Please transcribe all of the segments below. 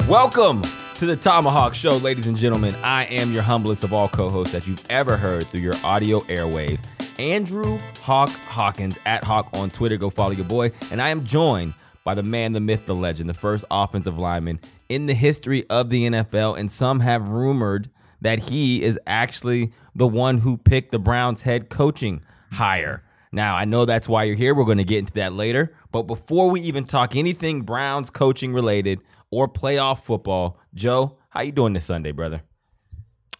Welcome to the ThomaHawk Show, ladies and gentlemen. I am your humblest of all co-hosts that you've ever heard through your audio airwaves, Andrew Hawk Hawkins, at Hawk on Twitter. Go follow your boy. And I am joined by the man, the myth, the legend, the first offensive lineman in the history of the NFL. And some have rumored that he is actually the one who picked the Browns head coaching hire. Now, I know that's why you're here. We're going to get into that later. But before we even talk anything Browns coaching related or playoff football, Joe, how you doing this Sunday, brother?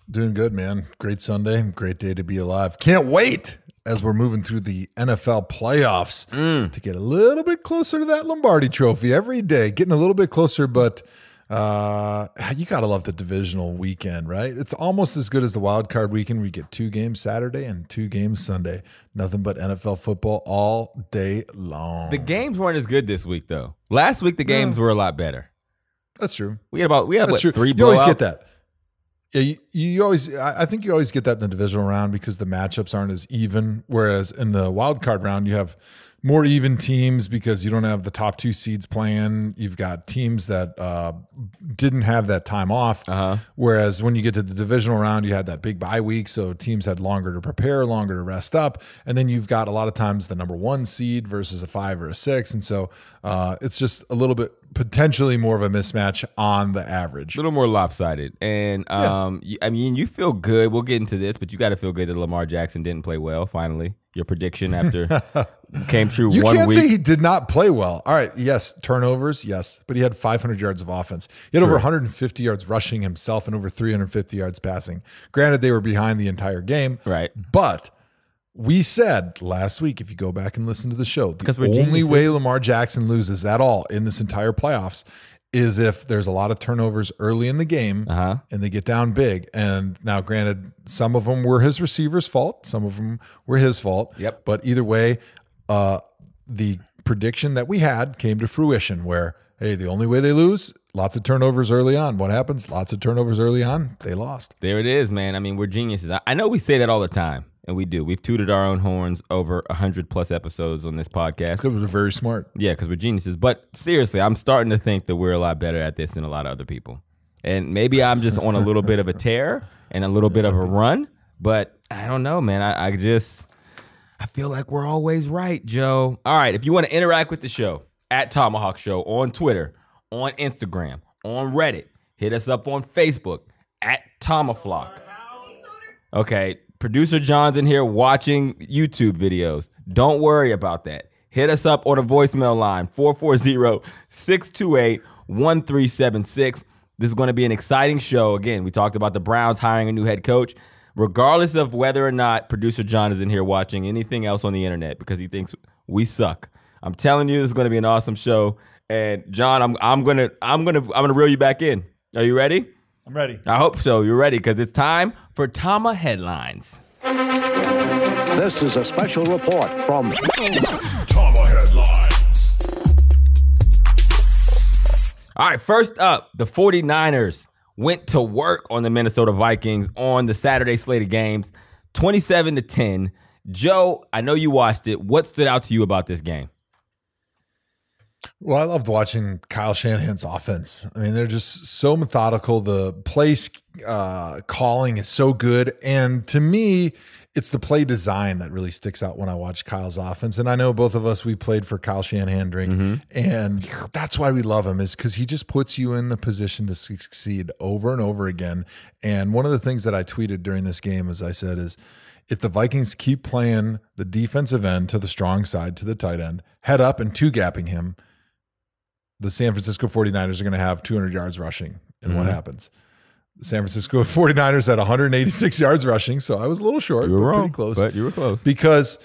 Doing good, man. Great Sunday. Great day to be alive. Can't wait as we're moving through the NFL playoffs to get a little bit closer to that Lombardi trophy every day. Getting a little bit closer, but you got to love the divisional weekend, right? It's almost as good as the wild card weekend. We get 2 games Saturday and 2 games Sunday. Nothing but NFL football all day long. The games weren't as good this week, though. Last week, the games were a lot better. That's true. We had what, 3 blowouts? You always get that. Yeah, you always. I think you always get that in the divisional round because the matchups aren't as even. Whereas in the wild card round, you have more even teams because you don't have the top 2 seeds playing. You've got teams that didn't have that time off. Whereas when you get to the divisional round, you had that big bye week, so teams had longer to prepare, longer to rest up. And then you've got a lot of times the number 1 seed versus a 5 or a 6. And so it's just a little bit potentially more of a mismatch on the average. A little more lopsided. And I mean, you feel good. We'll get into this, but you got to feel good that Lamar Jackson didn't play well, finally. Your prediction after came true 1 week. You can't say he did not play well. All right, yes, turnovers, yes, but he had 500 yards of offense. He had over 150 yards rushing himself and over 350 yards passing. Granted, they were behind the entire game. Right. But we said last week, if you go back and listen to the show, the only way Lamar Jackson loses at all in this entire playoffs is if there's a lot of turnovers early in the game and they get down big. And now, granted, some of them were his receiver's fault. Some of them were his fault. Yep. But either way, the prediction that we had came to fruition where, hey, the only way they lose, lots of turnovers early on. What happens? Lots of turnovers early on. They lost. There it is, man. I mean, we're geniuses. I know we say that all the time. And we do. We've tooted our own horns over 100+ episodes on this podcast. Because we're very smart. Yeah, because we're geniuses. But seriously, I'm starting to think that we're a lot better at this than a lot of other people. And maybe I'm just on a little bit of a tear and a little bit of a run. But I don't know, man. I feel like we're always right, Joe. All right, if you want to interact with the show, at ThomaHawk Show on Twitter, on Instagram, on Reddit, hit us up on Facebook, at ThomaFlock. Okay. Producer John's in here watching YouTube videos. Don't worry about that. Hit us up on a voicemail line, 440-628-1376. This is going to be an exciting show. Again, we talked about the Browns hiring a new head coach. Regardless of whether or not Producer John is in here watching anything else on the internet because he thinks we suck. I'm telling you, this is going to be an awesome show. And John, I'm gonna reel you back in. Are you ready? I'm ready. I hope so. You're ready because it's time for Thoma Headlines. This is a special report from Thoma Headlines. All right, first up, the 49ers went to work on the Minnesota Vikings on the Saturday slate of games, 27-10. Joe, I know you watched it. What stood out to you about this game? Well, I loved watching Kyle Shanahan's offense. I mean, they're just so methodical. The play calling is so good. And to me, it's the play design that really sticks out when I watch Kyle's offense. And I know both of us, we played for Kyle Shanahan during, and that's why we love him, is because he just puts you in the position to succeed over and over again. And one of the things that I tweeted during this game, as I said, is if the Vikings keep playing the defensive end to the strong side, to the tight end, head up and two-gapping him, the San Francisco 49ers are going to have 200 yards rushing. And what happens? The San Francisco 49ers had 186 yards rushing, so I was a little short, You were but wrong, pretty close. but you were close. Because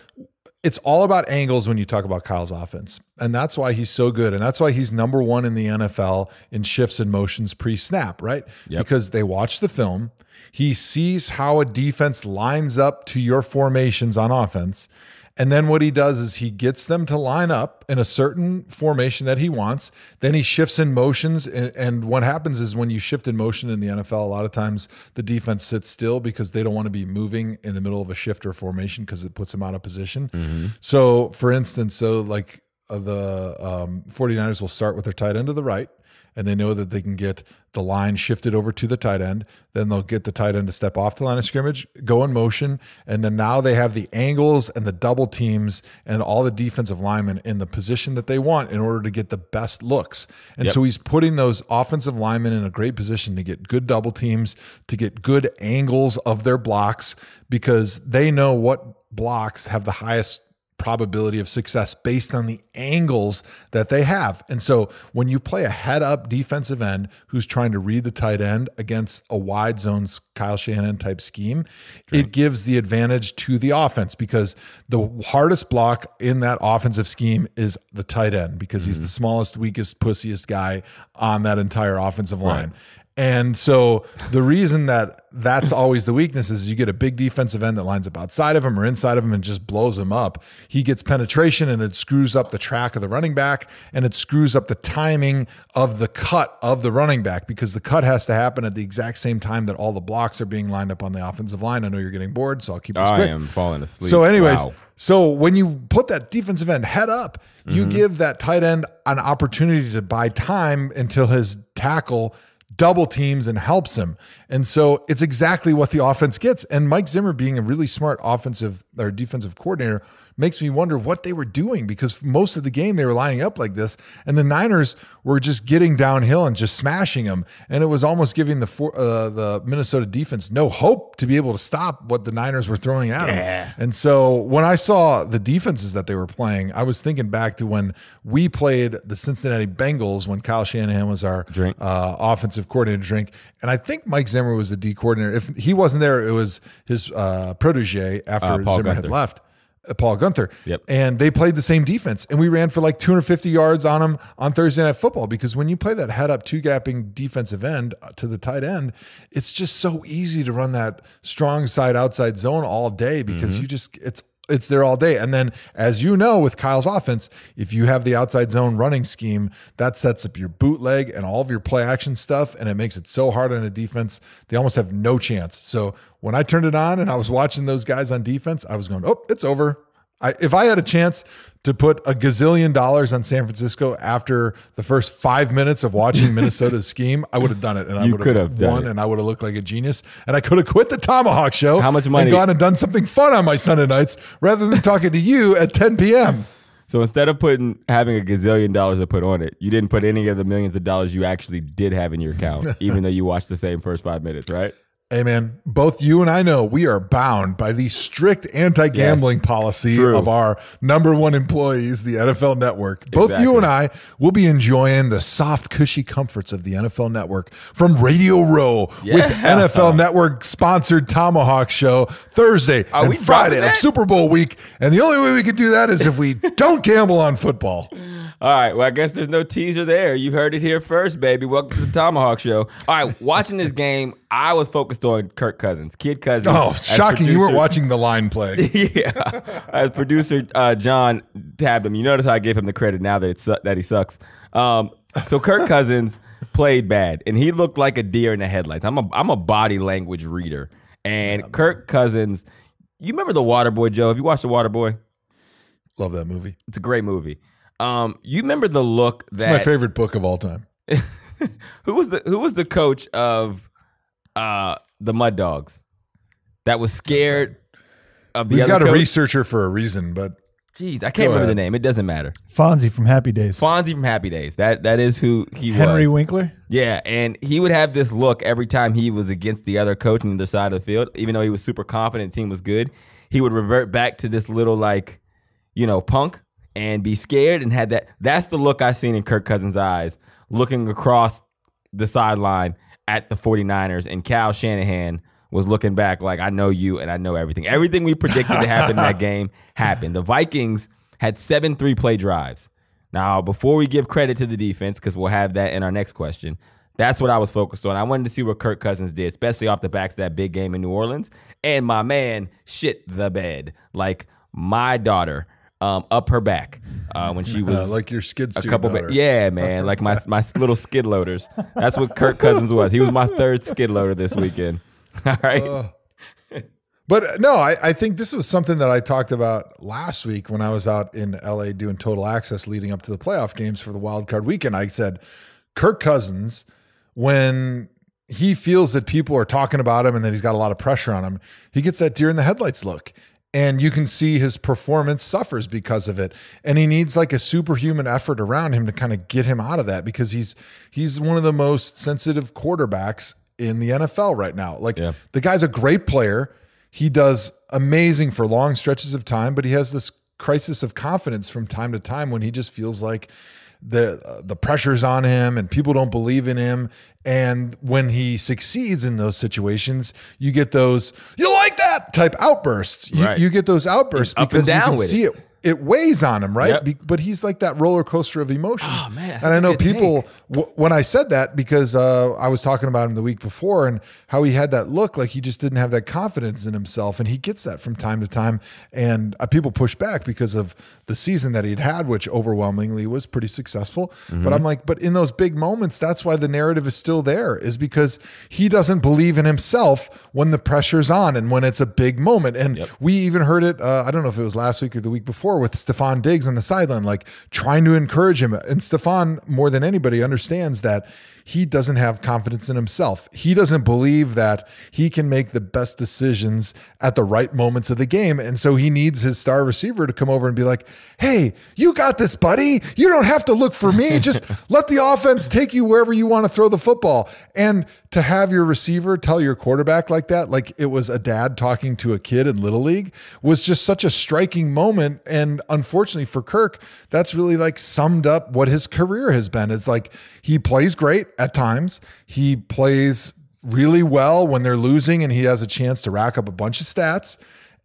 it's all about angles when you talk about Kyle's offense. And that's why he's so good. And that's why he's #1 in the NFL in shifts and motions pre-snap, right? Yep. Because they watch the film. He sees how a defense lines up to your formations on offense. And then what he does is he gets them to line up in a certain formation that he wants. Then he shifts in motions. And what happens is when you shift in motion in the NFL, a lot of times the defense sits still because they don't want to be moving in the middle of a shift or formation because it puts them out of position. So for instance, the 49ers will start with their tight end to the right. and they know that they can get the line shifted over to the tight end. Then they'll get the tight end to step off the line of scrimmage, go in motion, and then now they have the angles and the double teams and all the defensive linemen in the position that they want in order to get the best looks. And so he's putting those offensive linemen in a great position to get good double teams, to get good angles of their blocks, because they know what blocks have the highest probability of success based on the angles that they have. And so when you play a head up defensive end who's trying to read the tight end against a wide zones Kyle Shanahan type scheme, it gives the advantage to the offense, because the hardest block in that offensive scheme is the tight end, because he's the smallest, weakest, pussiest guy on that entire offensive line. And so the reason that that's always the weakness is you get a big defensive end that lines up outside of him or inside of him and just blows him up. He gets penetration and it screws up the track of the running back, and it screws up the timing of the cut of the running back, because the cut has to happen at the exact same time that all the blocks are being lined up on the offensive line. I know you're getting bored, so I'll keep this quick. I am falling asleep. So anyways, so when you put that defensive end head up, you give that tight end an opportunity to buy time until his tackle double teams and helps him. And so it's exactly what the offense gets. And Mike Zimmer, being a really smart offensive or defensive coordinator, makes me wonder what they were doing, because most of the game they were lining up like this, and the Niners were just getting downhill and just smashing them. And it was almost giving the Minnesota defense no hope to be able to stop what the Niners were throwing at them. And so when I saw the defenses that they were playing, I was thinking back to when we played the Cincinnati Bengals when Kyle Shanahan was our offensive coordinator. And I think Mike Zimmer was the D coordinator. If he wasn't there, it was his protege after Zimmer had left. Paul Gunther. And they played the same defense, and we ran for like 250 yards on them on Thursday Night Football, because when you play that head up two gapping defensive end to the tight end, it's just so easy to run that strong side outside zone all day, because you just, it's there all day. And then, as you know, with Kyle's offense, if you have the outside zone running scheme, that sets up your bootleg and all of your play action stuff, and it makes it so hard on a defense. They almost have no chance. So when I turned it on and I was watching those guys on defense, I was going, oh, it's over. If I had a chance to put $1 gazillion on San Francisco after the first 5 minutes of watching Minnesota's scheme, I would have done it, and I would have won, and I would have looked like a genius, and I could have quit the ThomaHawk Show. How much money? And gone and done something fun on my Sunday nights rather than talking to you at 10 p.m. So instead of having $1 gazillion to put on it, you didn't put any of the millions of dollars you actually did have in your account, even though you watched the same first 5 minutes, right? Hey, man, both you and I know we are bound by the strict anti-gambling policy of our number one employees, the NFL Network. Both you and I will be enjoying the soft, cushy comforts of the NFL Network from Radio Row with NFL Network-sponsored ThomaHawk Show Thursday and Friday of Super Bowl week. And the only way we can do that is if we don't gamble on football. All right, well, I guess there's no teaser there. You heard it here first, baby. Welcome to the ThomaHawk Show. All right, watching this game, I was focused on Kirk Cousins, Kid Cousins. Oh, shocking. You weren't watching the line play. As producer John tabbed him. You notice how I gave him the credit now that he sucks. So Kirk Cousins played bad, and he looked like a deer in the headlights. I'm a body language reader. And Kirk Cousins, you remember The Waterboy, Joe? Have you watched The Waterboy? Love that movie. It's a great movie. You remember the look that... It's my favorite book of all time. Who was the coach of the Mud Dogs that was scared of the We've other got coach? a researcher for a reason, but... Jeez, I can't remember the name. It doesn't matter. Fonzie from Happy Days. Fonzie from Happy Days. That is who he was. Henry Winkler? Yeah, and he would have this look every time he was against the other coach on the other side of the field. Even though he was super confident the team was good, he would revert back to this little, like, punk and be scared and had that. That's the look I seen in Kirk Cousins' eyes, looking across the sideline at the 49ers, and Kyle Shanahan was looking back like, I know you and I know everything. Everything we predicted to happen in that game happened. The Vikings had 7 3-play drives. Now, before we give credit to the defense, because we'll have that in our next question, that's what I was focused on. I wanted to see what Kirk Cousins did, especially off the backs of that big game in New Orleans. And my man shit the bed. Like my daughter up her back when she was like your skid steer daughter. Yeah, man, like my little skid loaders. That's what Kirk Cousins was. He was my third skid loader this weekend. All right. But no, I think this was something that I talked about last week when I was out in LA doing Total Access leading up to the playoff games for the wild card weekend. I said, Kirk Cousins, when he feels that people are talking about him and that he's got a lot of pressure on him, he gets that deer in the headlights look. And you can see his performance suffers because of it. And he needs like a superhuman effort around him to kind of get him out of that, because he's one of the most sensitive quarterbacks in the NFL right now. Like the guy's a great player. He does amazing for long stretches of time, but he has this crisis of confidence from time to time when he just feels like the pressure's on him and people don't believe in him. And when he succeeds in those situations, you get those, you like that type outbursts. You get those outbursts because you can see it. It weighs on him, right? Yep. But he's like that roller coaster of emotions. Oh, man, and I know people, when I said that, because I was talking about him the week before and how he had that look like he just didn't have that confidence in himself. And he gets that from time to time. And people push back because of the season that he'd had, which overwhelmingly was pretty successful. But I'm like, but in those big moments, that's why the narrative is still there, is because he doesn't believe in himself when the pressure's on and when it's a big moment. And we even heard it, I don't know if it was last week or the week before, with Stephon Diggs on the sideline, like trying to encourage him. And Stephon, more than anybody, understands that he doesn't have confidence in himself. He doesn't believe that he can make the best decisions at the right moments of the game. And so he needs his star receiver to come over and be like, hey, you got this, buddy. You don't have to look for me. Just let the offense take you wherever you want to throw the football. And to have your receiver tell your quarterback like that, like it was a dad talking to a kid in Little League, was just such a striking moment. And unfortunately for Kirk, that's really like summed up what his career has been. It's like he plays great at times. He plays really well when they're losing and he has a chance to rack up a bunch of stats.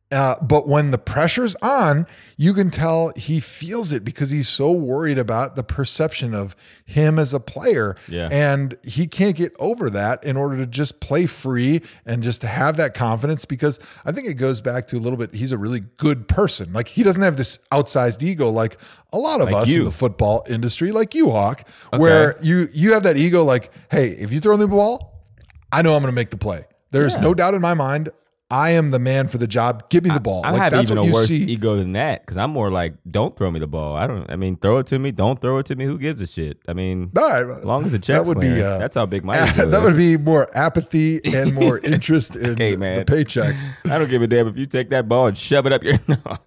But when the pressure's on, you can tell he feels it because he's so worried about the perception of him as a player. And he can't get over that in order to just play free and just to have that confidence, because I think it goes back to a little bit, he's a really good person. Like he doesn't have this outsized ego like a lot of us in the football industry, like you, Hawk, where you have that ego like, hey, if you throw the ball, I know I'm going to make the play. There's no doubt in my mind. I am the man for the job. Give me the ball. I have even a worse ego than that, because I'm more like, don't throw me the ball. I mean, throw it to me. Don't throw it to me. Who gives a shit? I mean, as long as the check's clear, that's how big my ego is. That would be more apathy and more interest in the paychecks. I don't give a damn if you take that ball and shove it up your nose.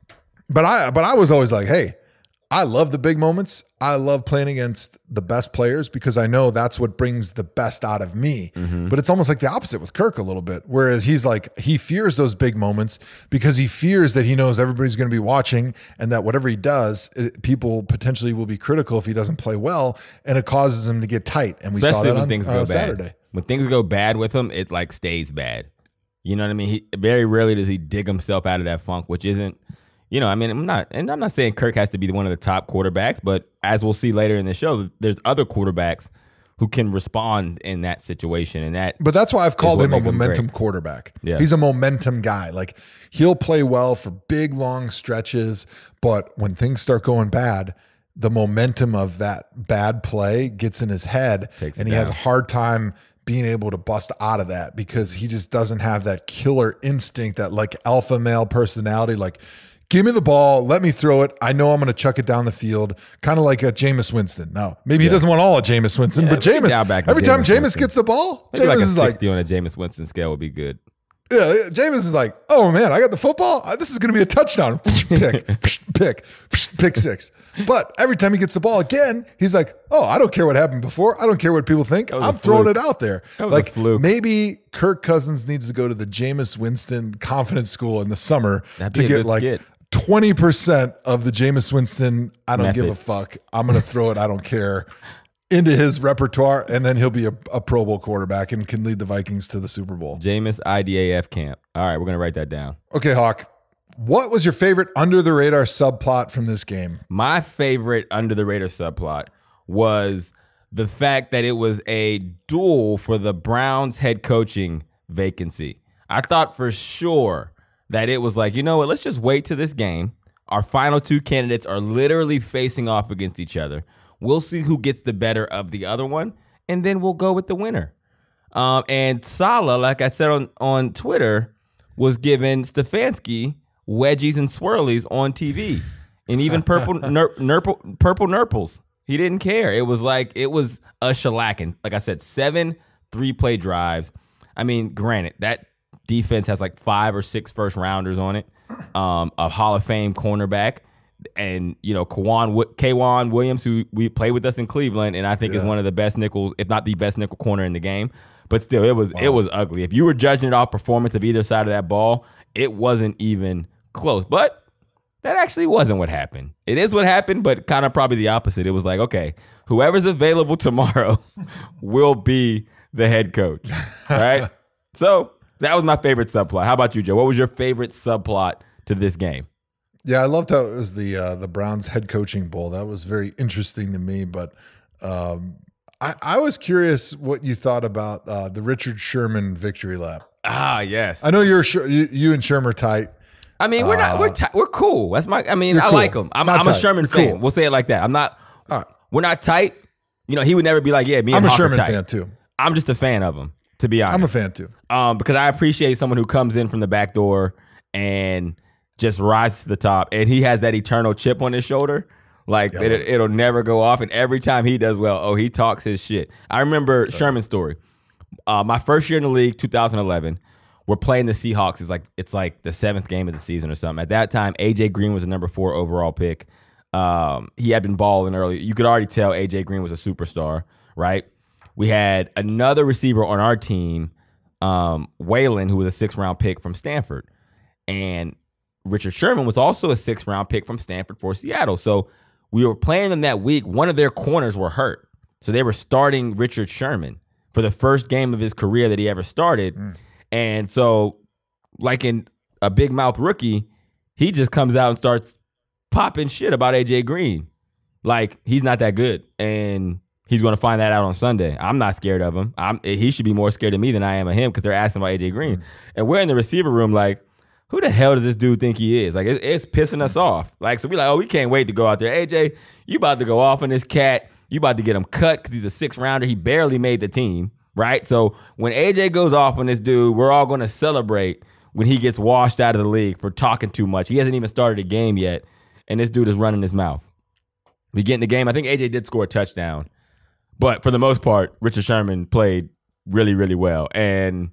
But I was always like, hey, I love the big moments. I love playing against the best players because I know that's what brings the best out of me. But it's almost like the opposite with Kirk a little bit, whereas he's like, he fears those big moments because he fears that he knows everybody's going to be watching and that whatever he does, people potentially will be critical if he doesn't play well, and it causes him to get tight. And we saw that on Saturday. When things go bad with him, it like stays bad. You know what I mean? Very rarely does he dig himself out of that funk, which isn't, you know, I mean, I'm not saying Kirk has to be one of the top quarterbacks, but as we'll see later in the show, there's other quarterbacks who can respond in that situation. But that's why I've called him a momentum quarterback. He's a momentum guy. Like he'll play well for big, long stretches, but when things start going bad, the momentum of that bad play gets in his head and he has a hard time being able to bust out of that because he just doesn't have that killer instinct, that like alpha male personality, like, give me the ball. Let me throw it. I know I'm going to chuck it down the field. Kind of like a Jameis Winston. Now, maybe he doesn't want all of Jameis Winston, but Jameis, every time Jameis gets the ball, maybe Jameis like a is 60 like, on a Jameis Winston scale would be good. Yeah, Jameis is like, oh man, I got the football. This is going to be a touchdown. Pick six. But every time he gets the ball again, he's like, oh, I don't care what happened before. I don't care what people think. I'm throwing it out there. Like maybe Kirk Cousins needs to go to the Jameis Winston confidence school in the summer to get like 20% of the Jameis Winston, I don't give a fuck, I'm going to throw it, I don't care, into his repertoire, and then he'll be a Pro Bowl quarterback and can lead the Vikings to the Super Bowl. Jameis IDAF camp. All right, we're going to write that down. Okay, Hawk, what was your favorite under-the-radar subplot from this game? My favorite under-the-radar subplot was the fact that it was a duel for the Browns head coaching vacancy. I thought for sure that it was like, you know what, let's just wait to this game. Our final two candidates are literally facing off against each other. We'll see who gets the better of the other one, and then we'll go with the winner. And Saleh, like I said on Twitter, was giving Stefanski wedgies and swirlies on TV, and even purple nurples. He didn't care. It was a shellacking. Like I said, 7 3-play drives. I mean, granted, that defense has like 5 or 6 first rounders on it. A Hall of Fame cornerback. And, K'Wan Williams, who we played with us in Cleveland, and I think is one of the best nickels, if not the best nickel corner in the game. But still, it was ugly. If you were judging it off performance of either side of that ball, it wasn't even close. But that actually wasn't what happened. It is what happened, but kind of probably the opposite. It was like, okay, whoever's available tomorrow will be the head coach, right? So that was my favorite subplot. How about you, Joe? What was your favorite subplot to this game? Yeah, I loved how it was the Browns head coaching bowl. That was very interesting to me. But I was curious what you thought about the Richard Sherman victory lap. Ah, yes. I know you and Sherman are tight. I mean, we're cool. That's I cool. like him. I'm a Sherman fan. Cool. We'll say it like that. We're not tight. He would never be like, yeah, me and Hawk are tight. I'm a Sherman fan too. I'm just a fan of him, to be honest. I'm a fan too. Because I appreciate someone who comes in from the back door and just rises to the top, and he has that eternal chip on his shoulder. Like, it'll never go off, and every time he does well, he talks his shit. I remember Sherman's story. My first year in the league, 2011, we're playing the Seahawks. It's like the 7th game of the season or something. At that time, A.J. Green was the number 4 overall pick. He had been balling early. You could already tell A.J. Green was a superstar, right? We had another receiver on our team, Waylon, who was a 6th-round pick from Stanford. And Richard Sherman was also a 6th-round pick from Stanford for Seattle. So we were playing them that week. One of their corners were hurt. So they were starting Richard Sherman for the first game of his career that he ever started. And so, like in a big mouth rookie, he just comes out and starts popping shit about A.J. Green. Like, he's not that good. And he's going to find that out on Sunday. I'm not scared of him. He should be more scared of me than I am of him because they're asking about A.J. Green. And we're in the receiver room like, who the hell does this dude think he is? Like, it's pissing us off. Like, so we're like, we can't wait to go out there. AJ, you about to go off on this cat. You about to get him cut because he's a 6th-rounder. He barely made the team, right? So when AJ goes off on this dude, we're all going to celebrate when he gets washed out of the league for talking too much. He hasn't even started a game yet, and this dude is running his mouth. We get in the game. I think AJ did score a touchdown. But for the most part, Richard Sherman played really, really well. And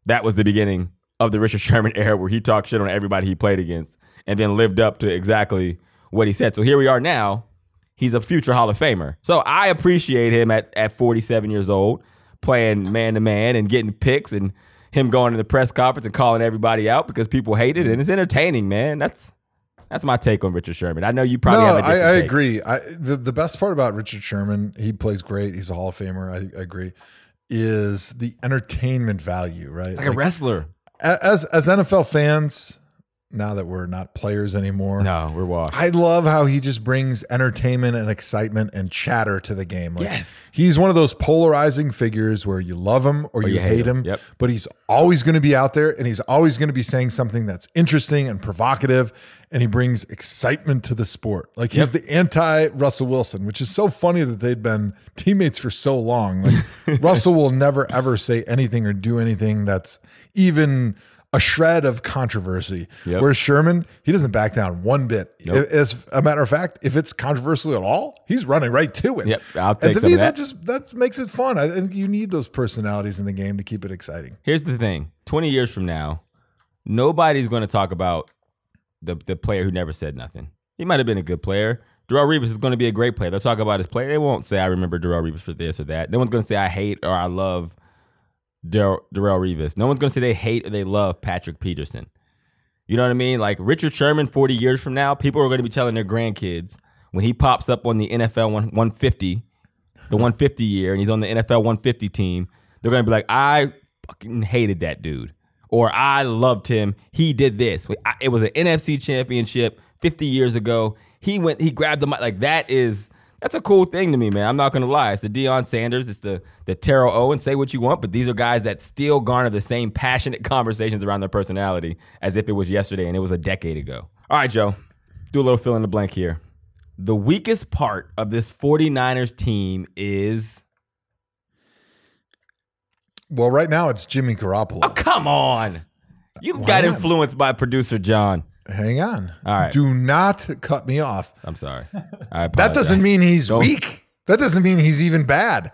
that was the beginning of the Richard Sherman era where he talked shit on everybody he played against and then lived up to exactly what he said. So here we are now. He's a future Hall of Famer. So I appreciate him at 47 years old playing man-to-man and getting picks and him going to the press conference and calling everybody out because people hate it, and it's entertaining, man. That's my take on Richard Sherman. I know you probably have a different take. I agree. The best part about Richard Sherman, he plays great. He's a Hall of Famer. I agree. Is the entertainment value, right? It's like a wrestler. As NFL fans, now that we're not players anymore, no, we're washed. I love how he just brings entertainment and excitement and chatter to the game. Like, yes. He's one of those polarizing figures where you love him or you hate him. Yep. But he's always going to be out there, and he's always going to be saying something that's interesting and provocative, and he brings excitement to the sport. Like, he's the anti-Russell Wilson, which is so funny that they'd been teammates for so long. Like, Russell will never, ever say anything or do anything that's even a shred of controversy. Yep. Whereas Sherman, he doesn't back down one bit. Nope. As a matter of fact, if it's controversial at all, he's running right to it. Yep, I'll take and to some me, of that. that makes it fun. I think you need those personalities in the game to keep it exciting. Here's the thing. 20 years from now, nobody's going to talk about the player who never said nothing. He might have been a good player. Darrelle Revis is going to be a great player. They'll talk about his play. They won't say, I remember Darrelle Revis for this or that. No one's going to say, I hate or I love Darrelle Revis. No one's going to say they hate or they love Patrick Peterson. You know what I mean? Like Richard Sherman, 40 years from now, people are going to be telling their grandkids when he pops up on the NFL 150, the 150 year, and he's on the NFL 150 team, they're going to be like, I fucking hated that dude. Or I loved him. He did this. It was an NFC championship 50 years ago. He grabbed the mic. Like that's a cool thing to me, man. I'm not going to lie. It's the Deion Sanders. It's the Terrell Owens. Say what you want, but these are guys that still garner the same passionate conversations around their personality as if it was yesterday and it was a decade ago. All right, Joe. Do a little fill in the blank here. The weakest part of this 49ers team is... Well, right now it's Jimmy Garoppolo. Oh, come on. You got influenced by producer John. Hang on. All right. Do not cut me off. I'm sorry. I apologize. That doesn't mean he's weak. That doesn't mean he's even bad.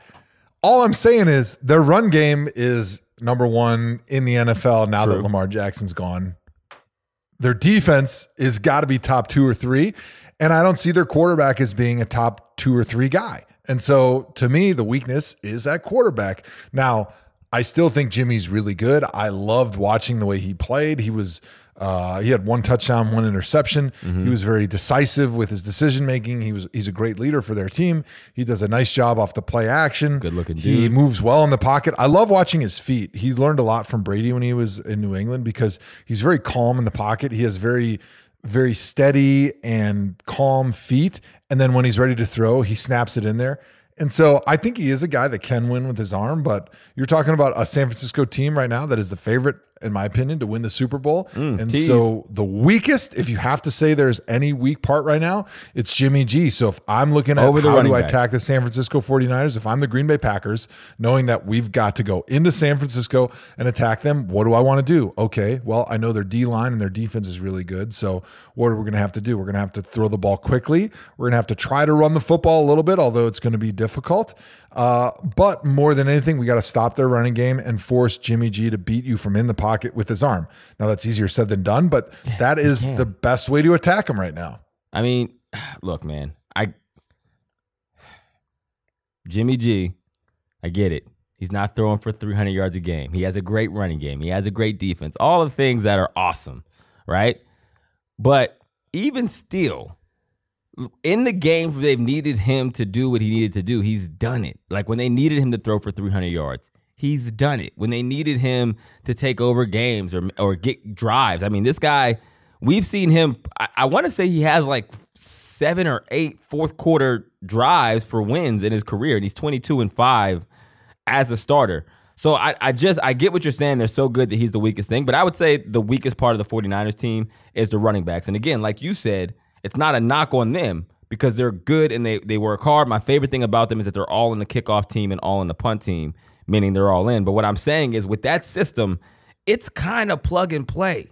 All I'm saying is their run game is number one in the NFL now that Lamar Jackson's gone. Their defense is got to be top 2 or 3, and I don't see their quarterback as being a top 2 or 3 guy. And so to me, the weakness is at quarterback. Now, I still think Jimmy's really good. I loved watching the way he played. He was he had 1 touchdown, 1 interception. He was very decisive with his decision making. He's a great leader for their team. He does a nice job off the play action. Good looking dude. He moves well in the pocket. I love watching his feet. He learned a lot from Brady when he was in New England because he's very calm in the pocket. He has very, very steady and calm feet. And then when he's ready to throw, he snaps it in there. And so I think he is a guy that can win with his arm, but you're talking about a San Francisco team right now that is the favorite, in my opinion, to win the Super Bowl. So the weakest, if you have to say there's any weak part right now, it's Jimmy G. So if I'm looking at how do I attack the San Francisco 49ers, if I'm the Green Bay Packers, knowing that we've got to go into San Francisco and attack them, what do I want to do? Okay, well, I know their D-line and their defense is really good. So what are we going to have to do? We're going to have to throw the ball quickly. We're going to have to try to run the football a little bit, although it's going to be difficult. But more than anything, we got to stop their running game and force Jimmy G to beat you from in the pocket with his arm. Now that's easier said than done, but that is the best way to attack him right now. I mean, look, man, Jimmy G, I get it. He's not throwing for 300 yards a game. He has a great running game. He has a great defense. All the things that are awesome, right? But even still, in the games where they've needed him to do what he needed to do, he's done it. Like when they needed him to throw for 300 yards, he's done it. When they needed him to take over games or get drives, I mean, this guy, we've seen him, I want to say he has like 7 or 8 fourth quarter drives for wins in his career, and he's 22-5 as a starter. So I get what you're saying. They're so good that he's the weakest thing, but I would say the weakest part of the 49ers team is the running backs. And again, like you said, it's not a knock on them because they're good and they work hard. My favorite thing about them is that they're all in the kickoff team and all in the punt team, meaning they're all in. But what I'm saying is with that system, it's kind of plug and play.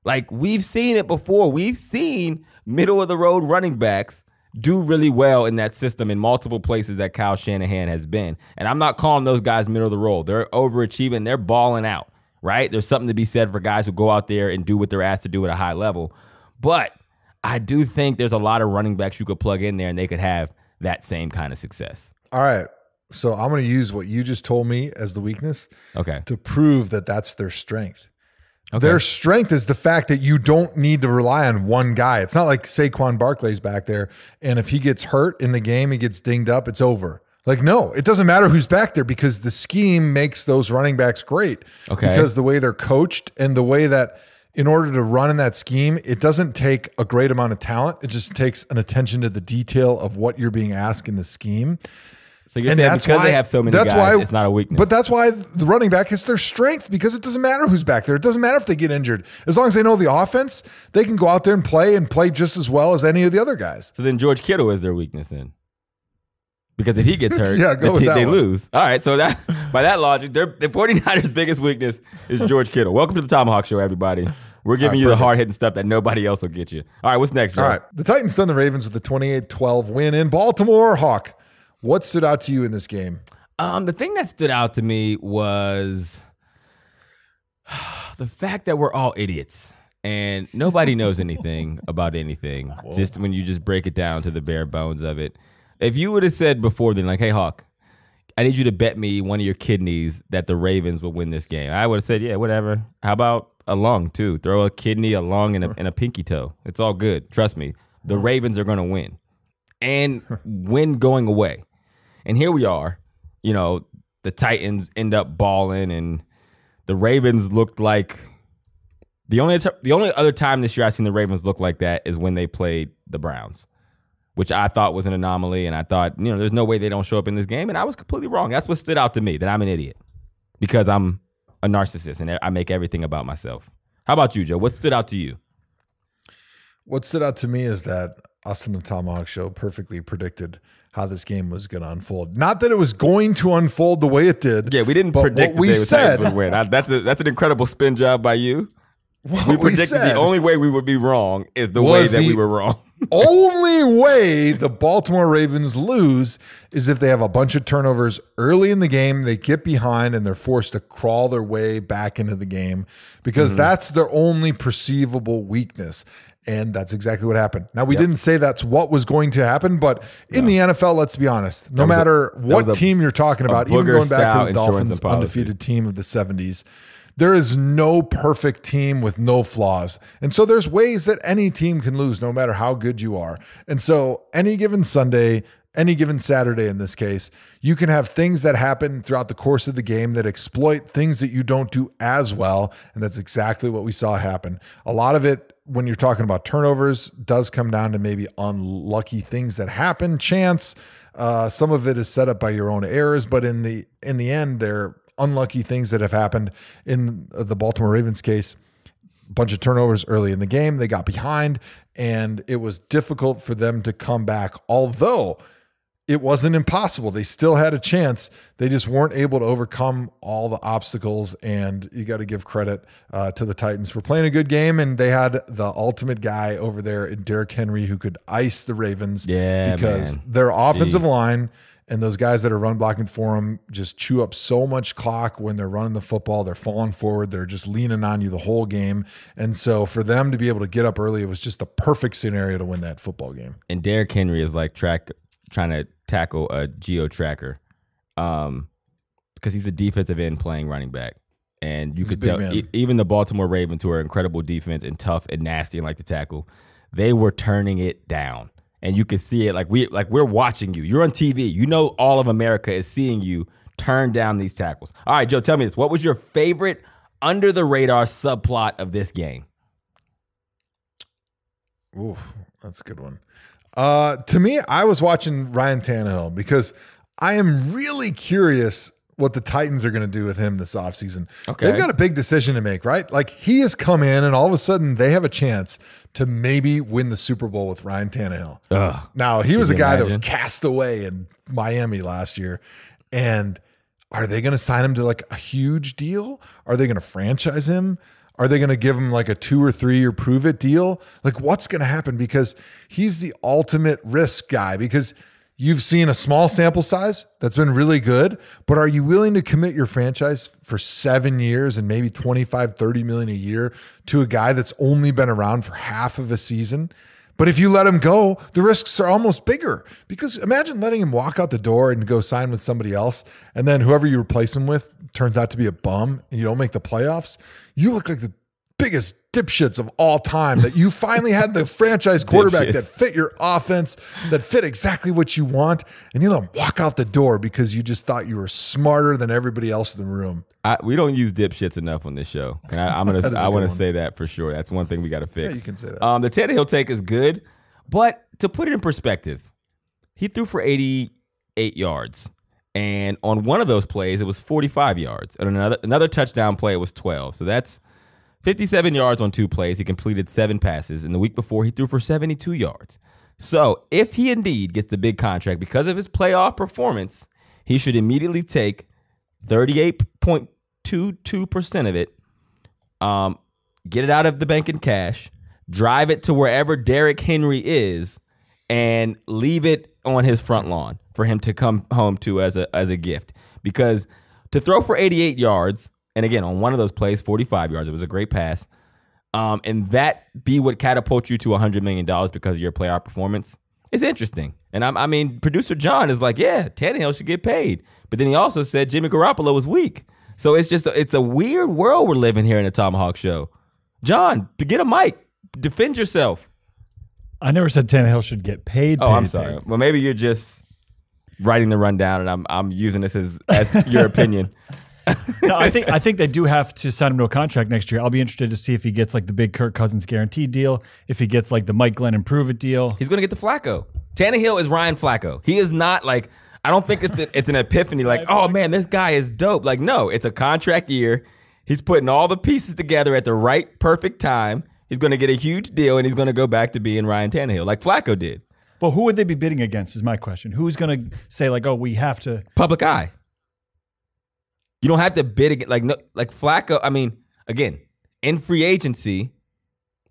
Like we've seen it before. We've seen middle of the road running backs do really well in that system in multiple places that Kyle Shanahan has been. And I'm not calling those guys middle of the road. They're overachieving. They're balling out, right? There's something to be said for guys who go out there and do what they're asked to do at a high level. But I do think there's a lot of running backs you could plug in there and they could have that same kind of success. All right. So I'm going to use what you just told me as the weakness to prove that that's their strength. Okay. Their strength is the fact that you don't need to rely on one guy. It's not like Saquon Barkley's back there, and if he gets hurt in the game, he gets dinged up, it's over. Like, no, it doesn't matter who's back there because the scheme makes those running backs great. Okay. Because the way they're coached and the way that in order to run in that scheme, it doesn't take a great amount of talent. It just takes an attention to the detail of what you're being asked in the scheme. So you're saying because they have so many guys, it's not a weakness. But that's why the running back is their strength because it doesn't matter who's back there. It doesn't matter if they get injured. As long as they know the offense, they can go out there and play just as well as any of the other guys. So then George Kittle is their weakness then. Because if he gets hurt, they lose. All right, so that by that logic, the 49ers' biggest weakness is George Kittle. Welcome to the ThomaHawk Show, everybody. We're giving you the hard-hitting stuff that nobody else will get you. All right, what's next, Joe? All right, the Titans stunned the Ravens with a 28-12 win in Baltimore. Hawk, what stood out to you in this game? The thing that stood out to me was the fact that we're all idiots and nobody knows anything about anything. Just when you just break it down to the bare bones of it. If you would have said before then, like, hey, Hawk, I need you to bet me one of your kidneys that the Ravens will win this game, I would have said, yeah, whatever. How about a lung, too? Throw a kidney, a lung, and a pinky toe. It's all good. Trust me. The Ravens are going to win. And win going away. And here we are. You know, the Titans end up balling, and the Ravens looked like the only other time this year I've seen the Ravens look like that is when they played the Browns, which I thought was an anomaly. And I thought, there's no way they don't show up in this game. And I was completely wrong. That's what stood out to me, that I'm an idiot because I'm a narcissist and I make everything about myself. How about you, Joe? What stood out to you? What stood out to me is that us on the ThomaHawk Show perfectly predicted how this game was going to unfold. Not that it was going to unfold the way it did. Yeah, we didn't predict that the Titans would win. That's an incredible spin job by you. We predicted the only way we would be wrong is the way that we were wrong. Only way the Baltimore Ravens lose is if they have a bunch of turnovers early in the game, they get behind, and they're forced to crawl their way back into the game because that's their only perceivable weakness. And that's exactly what happened. Now, we didn't say that's what was going to happen, but in the NFL, let's be honest, no matter what team you're talking about, even going back to the Dolphins, undefeated team of the 70s, there is no perfect team with no flaws. And so there's ways that any team can lose no matter how good you are. And so any given Sunday, any given Saturday in this case, you can have things that happen throughout the course of the game that exploit things that you don't do as well. And that's exactly what we saw happen. A lot of it, when you're talking about turnovers, does come down to maybe unlucky things that happen, chance. Some of it is set up by your own errors, but in the end, they're unlucky things that have happened. In the Baltimore Ravens case, a bunch of turnovers early in the game. They got behind, and it was difficult for them to come back, although it wasn't impossible. They still had a chance. They just weren't able to overcome all the obstacles, and you got to give credit to the Titans for playing a good game, and they had the ultimate guy over there in Derrick Henry who could ice the Ravens because their offensive line and those guys that are run blocking for them just chew up so much clock when they're running the football. They're falling forward. They're just leaning on you the whole game. And so for them to be able to get up early, it was just a perfect scenario to win that football game. And Derrick Henry is like trying to tackle a geo tracker because he's a defensive end playing running back. And you could tell even the Baltimore Ravens, who are incredible defense and tough and nasty and like to tackle, they were turning it down. And you could see it like we're watching you. You're on TV. You know all of America is seeing you turn down these tackles. All right, Joe, tell me this. What was your favorite under-the-radar subplot of this game? Ooh, that's a good one. To me, I was watching Ryan Tannehill because I am really curious what the Titans are going to do with him this offseason. Okay. They've got a big decision to make, right? Like, he has come in and all of a sudden they have a chance to maybe win the Super Bowl with Ryan Tannehill. Ugh, now, he was a guy that was cast away in Miami last year. And are they going to sign him to like a huge deal? Are they going to franchise him? Are they going to give him like a 2 or 3 year prove it deal? Like, what's going to happen? Because he's the ultimate risk guy, because you've seen a small sample size that's been really good, but are you willing to commit your franchise for 7 years and maybe 25, 30 million a year to a guy that's only been around for half of a season? But if you let him go, the risks are almost bigger, because imagine letting him walk out the door and go sign with somebody else, and then whoever you replace him with turns out to be a bum and you don't make the playoffs. You look like the biggest dipshits of all time, that you finally had the franchise quarterback that fit your offense, that fit exactly what you want, and you let him walk out the door because you just thought you were smarter than everybody else in the room. We don't use dipshits enough on this show. And I want to say that for sure. That's one thing we got to fix. Yeah, you can say that. The Tannehill take is good, but to put it in perspective, he threw for 88 yards. And on one of those plays, it was 45 yards. And another touchdown play, it was 12. So that's 57 yards on 2 plays. He completed 7 passes. And the week before, he threw for 72 yards. So if he indeed gets the big contract because of his playoff performance, he should immediately take 38.22% of it, get it out of the bank in cash, drive it to wherever Derrick Henry is, and leave it on his front lawn for him to come home to as a gift. Because to throw for 88 yards, and again, on one of those plays, 45 yards, it was a great pass, and that be what catapults you to $100 million because of your playoff performance, is interesting. And I mean, producer John is like, yeah, Tannehill should get paid. But then he also said Jimmy Garoppolo was weak. So it's a weird world we're living here in the ThomaHawk Show. John, get a mic. Defend yourself. I never said Tannehill should get paid. Oh, I'm sorry. Well, maybe you're just writing the rundown, and I'm using this as your opinion. No, I think they do have to sign him to a contract next year. I'll be interested to see if he gets like the big Kirk Cousins guaranteed deal, if he gets like the Mike Glennon prove it deal. He's going to get the Flacco. Tannehill is Ryan Flacco. He is not like, I don't think it's an epiphany like, oh man, this guy is dope. Like, no, it's a contract year. He's putting all the pieces together at the right, perfect time. He's going to get a huge deal, and he's going to go back to being Ryan Tannehill like Flacco did. But who would they be bidding against is my question. Who's going to say like, oh, we have to. Public eye. You don't have to bid against, like Flacco. I mean, again, in free agency,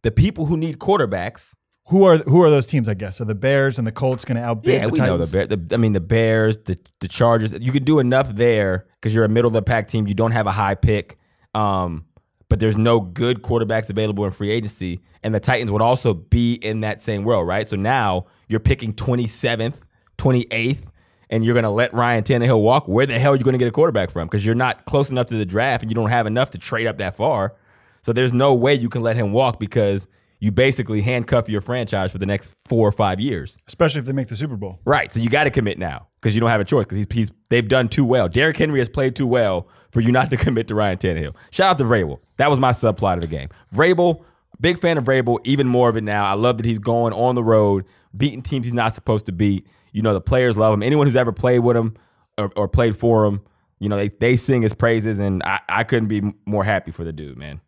the people who need quarterbacks. Who are those teams, I guess? Are the Bears and the Colts going to outbid the we Titans? know the Bears, the Chargers. You could do enough there because you're a middle-of-the-pack team. You don't have a high pick, but there's no good quarterbacks available in free agency. And the Titans would also be in that same world, right? So now you're picking 27th, 28th, and you're going to let Ryan Tannehill walk. Where the hell are you going to get a quarterback from? Because you're not close enough to the draft, and you don't have enough to trade up that far. So there's no way you can let him walk because you basically handcuff your franchise for the next 4 or 5 years. Especially if they make the Super Bowl. Right. So you got to commit now because you don't have a choice because they've done too well. Derrick Henry has played too well for you not to commit to Ryan Tannehill. Shout out to Vrabel. That was my subplot of the game. Vrabel, big fan of Vrabel, even more of it now. I love that he's going on the road, beating teams he's not supposed to beat. You know, the players love him. Anyone who's ever played with him or played for him, you know, they sing his praises, and I couldn't be more happy for the dude, man.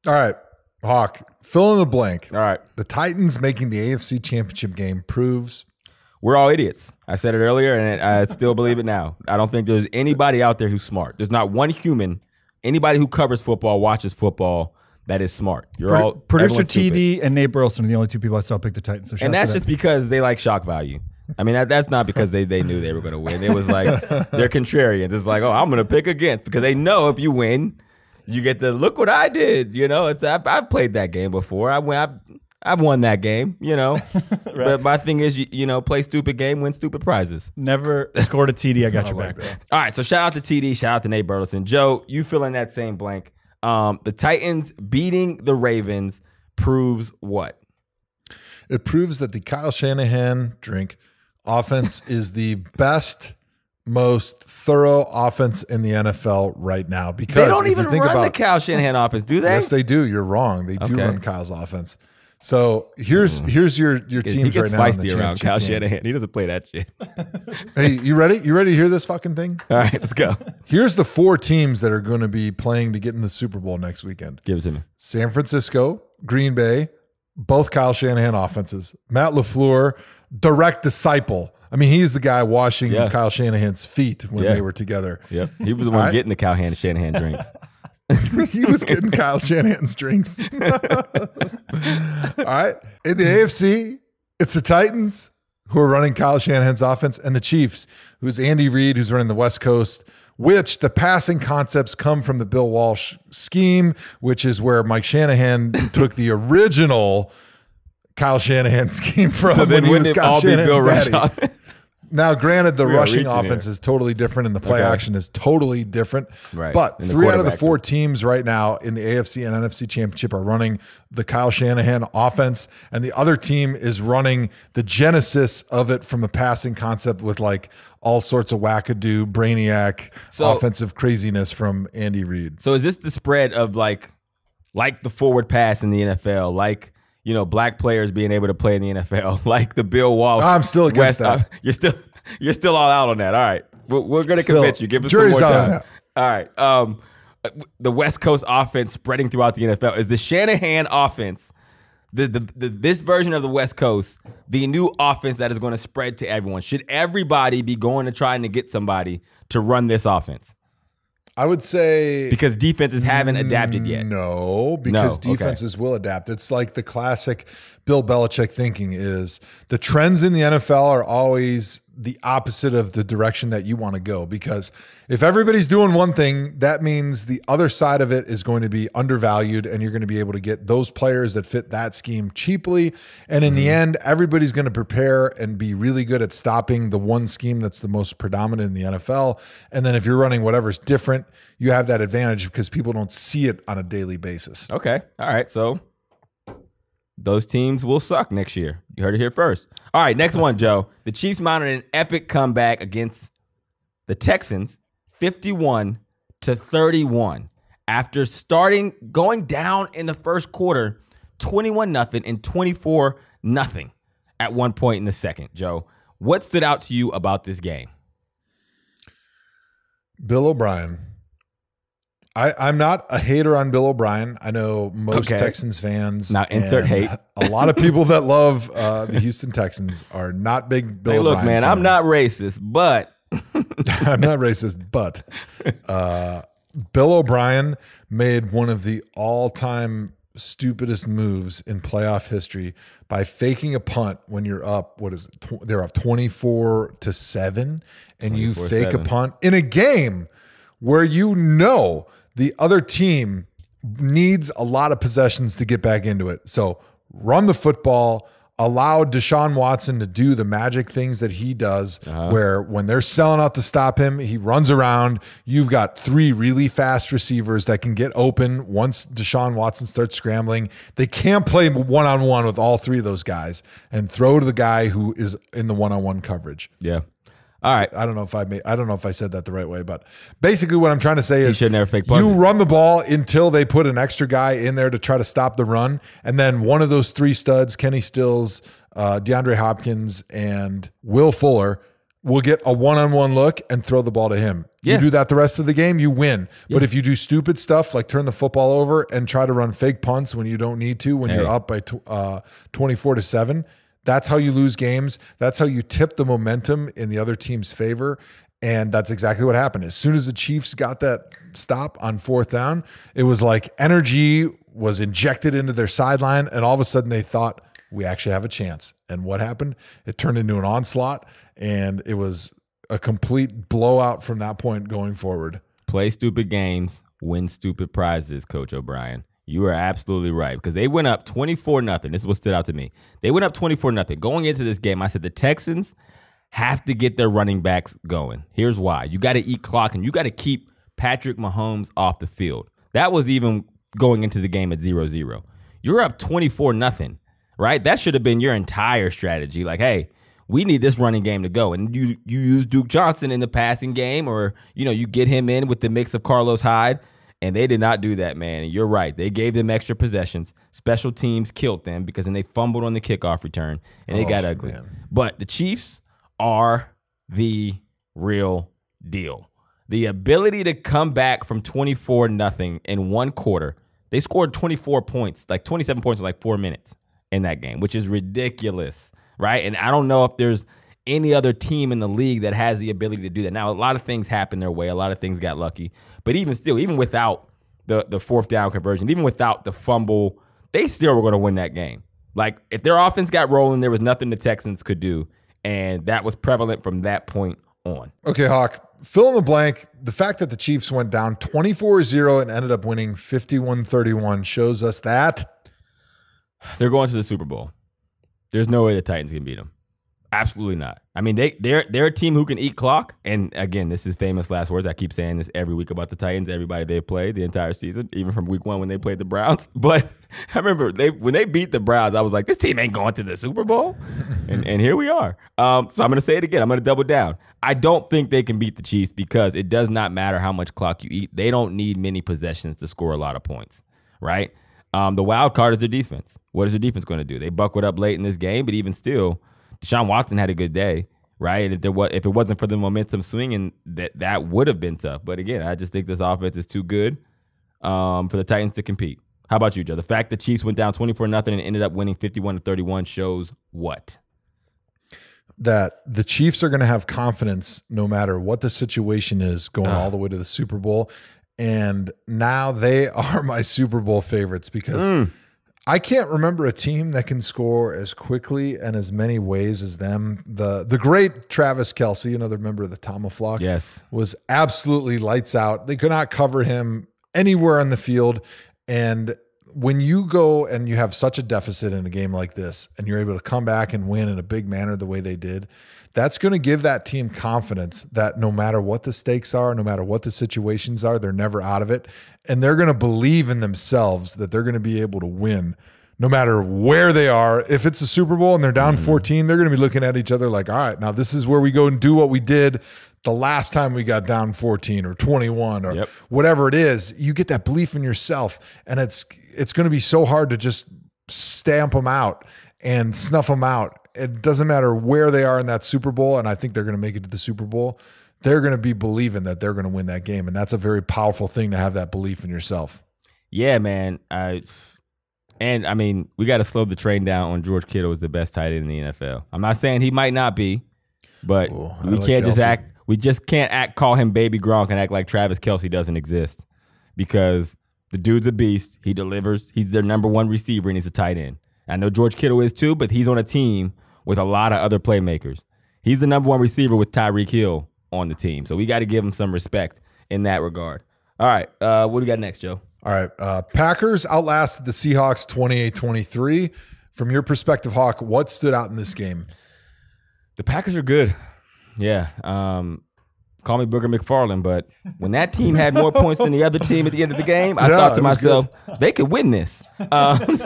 All right. Hawk, fill in the blank. All right. The Titans making the AFC Championship game proves we're all idiots. I said it earlier, and I still believe it now. I don't think there's anybody out there who's smart. There's not one human, anybody who covers football, watches football, that is smart. Producer TD and Nate Burleson are the only two people I saw pick the Titans. So and that's just because they like shock value. I mean, that's not because they knew they were going to win. It was like they're contrarians. It's like, oh, I'm going to pick against because they know if you win, you get the look what I did. You know, I've played that game before. I've won that game. You know, right. But my thing is, you know, play stupid game, win stupid prizes. Never scored a TD. I got your back. All right, so shout out to TD, shout out to Nate Burleson. Joe, you fill in that same blank. The Titans beating the Ravens proves what? It proves that the Kyle Shanahan offense is the best, most thorough offense in the NFL right now. Because they don't even run the Kyle Shanahan offense, do they? Yes, they do. You're wrong. They do run Kyle's offense. So here's your teams right now. He gets feisty around Kyle Shanahan. He doesn't play that shit. Hey, you ready? You ready to hear this fucking thing? All right, let's go. Here's the 4 teams that are going to be playing to get in the Super Bowl next weekend. Give it to me. San Francisco, Green Bay, both Kyle Shanahan offenses. Matt LaFleur, direct disciple. I mean, he's the guy washing Kyle Shanahan's feet when they were together. Yeah, he was the one getting the Kyle Shanahan drinks. He was getting Kyle Shanahan's drinks. All right. In the AFC, it's the Titans who are running Kyle Shanahan's offense and the Chiefs, who's Andy Reid, who's running the West Coast, which the passing concepts come from the Bill Walsh scheme, which is where Mike Shanahan took the original Kyle Shanahan scheme from so when he was Kyle Shanahan's daddy. Now, granted, the rushing offense is totally different and the play action is totally different. Right. But 3 out of the 4 teams right now in the AFC and NFC Championship are running the Kyle Shanahan offense, and the other team is running the genesis of it from a passing concept with like all sorts of wackadoo, brainiac, offensive craziness from Andy Reid. So is this the spread of like the forward pass in the NFL, like – you know, black players being able to play in the NFL, like the Bill Walsh. I'm still against that. You're still all out on that. All right, we're going to convince you. Give us some more time. All right. The West Coast offense spreading throughout the NFL is the Shanahan offense. This version of the West Coast, the new offense that is going to spread to everyone. Should everybody be going to trying to get somebody to run this offense? I would say because defenses haven't adapted yet. No, because defenses will adapt. It's like the classic Bill Belichick thinking is the trends in the NFL are always the opposite of the direction that you want to go. Because if everybody's doing one thing, that means the other side of it is going to be undervalued and you're going to be able to get those players that fit that scheme cheaply. And in the end, everybody's going to prepare and be really good at stopping the one scheme that's the most predominant in the NFL. And then if you're running whatever's different, you have that advantage because people don't see it on a daily basis. Okay. All right. So those teams will suck next year. You heard it here first. All right, next one, Joe. The Chiefs mounted an epic comeback against the Texans, 51-31. After going down in the first quarter, 21-0 and 24-0 at one point in the second. Joe, what stood out to you about this game? Bill O'Brien. I'm not a hater on Bill O'Brien. I know most Texans fans. Now insert hate. A lot of people that love the Houston Texans are not big Bill O'Brien fans. I'm not racist, but I'm not racist, but Bill O'Brien made one of the all-time stupidest moves in playoff history by faking a punt when you're up. What is it? They're up 24-7, and you fake a punt in a game where you know the other team needs a lot of possessions to get back into it. So run the football. Allow Deshaun Watson to do the magic things that he does, where when they're selling out to stop him, he runs around. You've got 3 really fast receivers that can get open once Deshaun Watson starts scrambling. They can't play one-on-one with all 3 of those guys and throw to the guy who is in the one-on-one coverage. Yeah. All right. I don't know if I said that the right way, but basically what I'm trying to say is should never fake punt. You run the ball until they put an extra guy in there to try to stop the run. And then one of those 3 studs, Kenny Stills, DeAndre Hopkins, and Will Fuller, will get a one-on-one look and throw the ball to him. Yeah. You do that the rest of the game, you win. Yeah. But if you do stupid stuff like turn the football over and try to run fake punts when you don't need to, when you're up by 24-7, that's how you lose games. That's how you tip the momentum in the other team's favor. And that's exactly what happened. As soon as the Chiefs got that stop on 4th down, it was like energy was injected into their sideline. And all of a sudden they thought, we actually have a chance. And what happened? It turned into an onslaught. And it was a complete blowout from that point going forward. Play stupid games, win stupid prizes, Coach O'Brien. You are absolutely right, because they went up 24-0. This is what stood out to me. They went up 24-0. Going into this game, I said the Texans have to get their running backs going. Here's why. You got to eat clock, and you got to keep Patrick Mahomes off the field. That was even going into the game at 0-0. You're up 24-0, right? That should have been your entire strategy. Like, hey, we need this running game to go. And you use Duke Johnson in the passing game, or, you get him in with the mix of Carlos Hyde. And they did not do that, man. And you're right. They gave them extra possessions. Special teams killed them because then they fumbled on the kickoff return, and they got ugly. Man. But the Chiefs are the real deal. The ability to come back from 24-0 in 1 quarter. They scored 24 points, like 27 points in like 4 minutes in that game, which is ridiculous, right? And I don't know if there's any other team in the league that has the ability to do that. Now, a lot of things happened their way. A lot of things got lucky. But even still, even without the 4th down conversion, even without the fumble, they still were going to win that game. Like, if their offense got rolling, there was nothing the Texans could do. And that was prevalent from that point on. Okay, Hawk, fill in the blank. The fact that the Chiefs went down 24-0 and ended up winning 51-31 shows us that they're going to the Super Bowl. There's no way the Titans can beat them. Absolutely not. I mean, they're a team who can eat clock. And again, this is famous last words. I keep saying this every week about the Titans, everybody they've played the entire season, even from week 1 when they played the Browns. But I remember when they beat the Browns, I was like, this team ain't going to the Super Bowl. and here we are. So I'm going to say it again. I'm going to double down. I don't think they can beat the Chiefs because it does not matter how much clock you eat. They don't need many possessions to score a lot of points, right? The wild card is their defense. What is the defense going to do? They buckled up late in this game, but even still, Deshaun Watson had a good day, right? If it wasn't for the momentum swinging, that would have been tough. But again, I just think this offense is too good for the Titans to compete. How about you, Joe? The fact the Chiefs went down 24-0 and ended up winning 51-31 shows what? That the Chiefs are going to have confidence no matter what the situation is going all the way to the Super Bowl. And now they are my Super Bowl favorites because I can't remember a team that can score as quickly and as many ways as them. The great Travis Kelce, another member of the ThomaHawk, yes, was absolutely lights out. They could not cover him anywhere on the field. And when you go and you have such a deficit in a game like this and you're able to come back and win in a big manner the way they did, that's going to give that team confidence that no matter what the stakes are, no matter what the situations are, they're never out of it. And they're going to believe in themselves that they're going to be able to win no matter where they are. If it's a Super Bowl and they're down 14, they're going to be looking at each other like, all right, now this is where we go and do what we did the last time we got down 14 or 21 or whatever it is. You get that belief in yourself, and it's going to be so hard to just stamp them out and snuff them out. It doesn't matter where they are in that Super Bowl, and I think they're going to make it to the Super Bowl. They're going to be believing that they're going to win that game, and that's a very powerful thing to have that belief in yourself. Yeah, man. I mean, we got to slow the train down on George Kittle as the best tight end in the NFL. I'm not saying he might not be, but we can't just act. We just can't call him Baby Gronk and act like Travis Kelce doesn't exist. because the dude's a beast. He delivers. He's their number one receiver, and he's a tight end. I know George Kittle is too, but he's on a team with a lot of other playmakers. He's the number one receiver with Tyreek Hill on the team. So we got to give him some respect in that regard. All right. What do we got next, Joe? All right. Packers outlasted the Seahawks 28-23. From your perspective, Hawk, what stood out in this game? The Packers are good. Yeah. Call me Booger McFarland, but when that team had more points than the other team at the end of the game, I thought to myself, they could win this.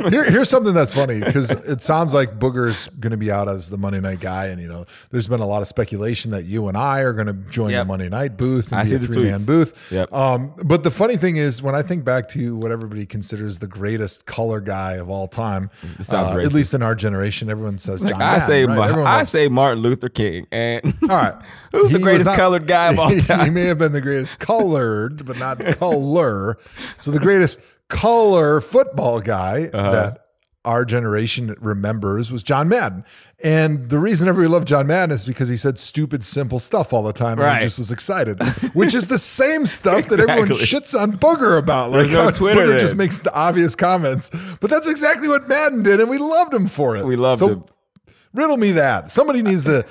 Here's something that's funny, because it sounds like Booger's going to be out as the Monday night guy, and there's been a lot of speculation that you and I are going to join the Monday night booth and be a three-man booth. Yep. But the funny thing is, when I think back to what everybody considers the greatest color guy of all time, at least in our generation, everyone says John Madden, I say Martin Luther King. And all right, who's the greatest colored guy of all time? He may have been the greatest colored, but not color. So the greatest color football guy that our generation remembers was John Madden. And the reason everybody loved John Madden is because he said stupid, simple stuff all the time, and he just was excited, which is the same stuff that everyone shits on Booger about. Like how Twitter just makes the obvious comments. But that's exactly what Madden did, and we loved him for it. We loved him. Riddle me that. Somebody needs to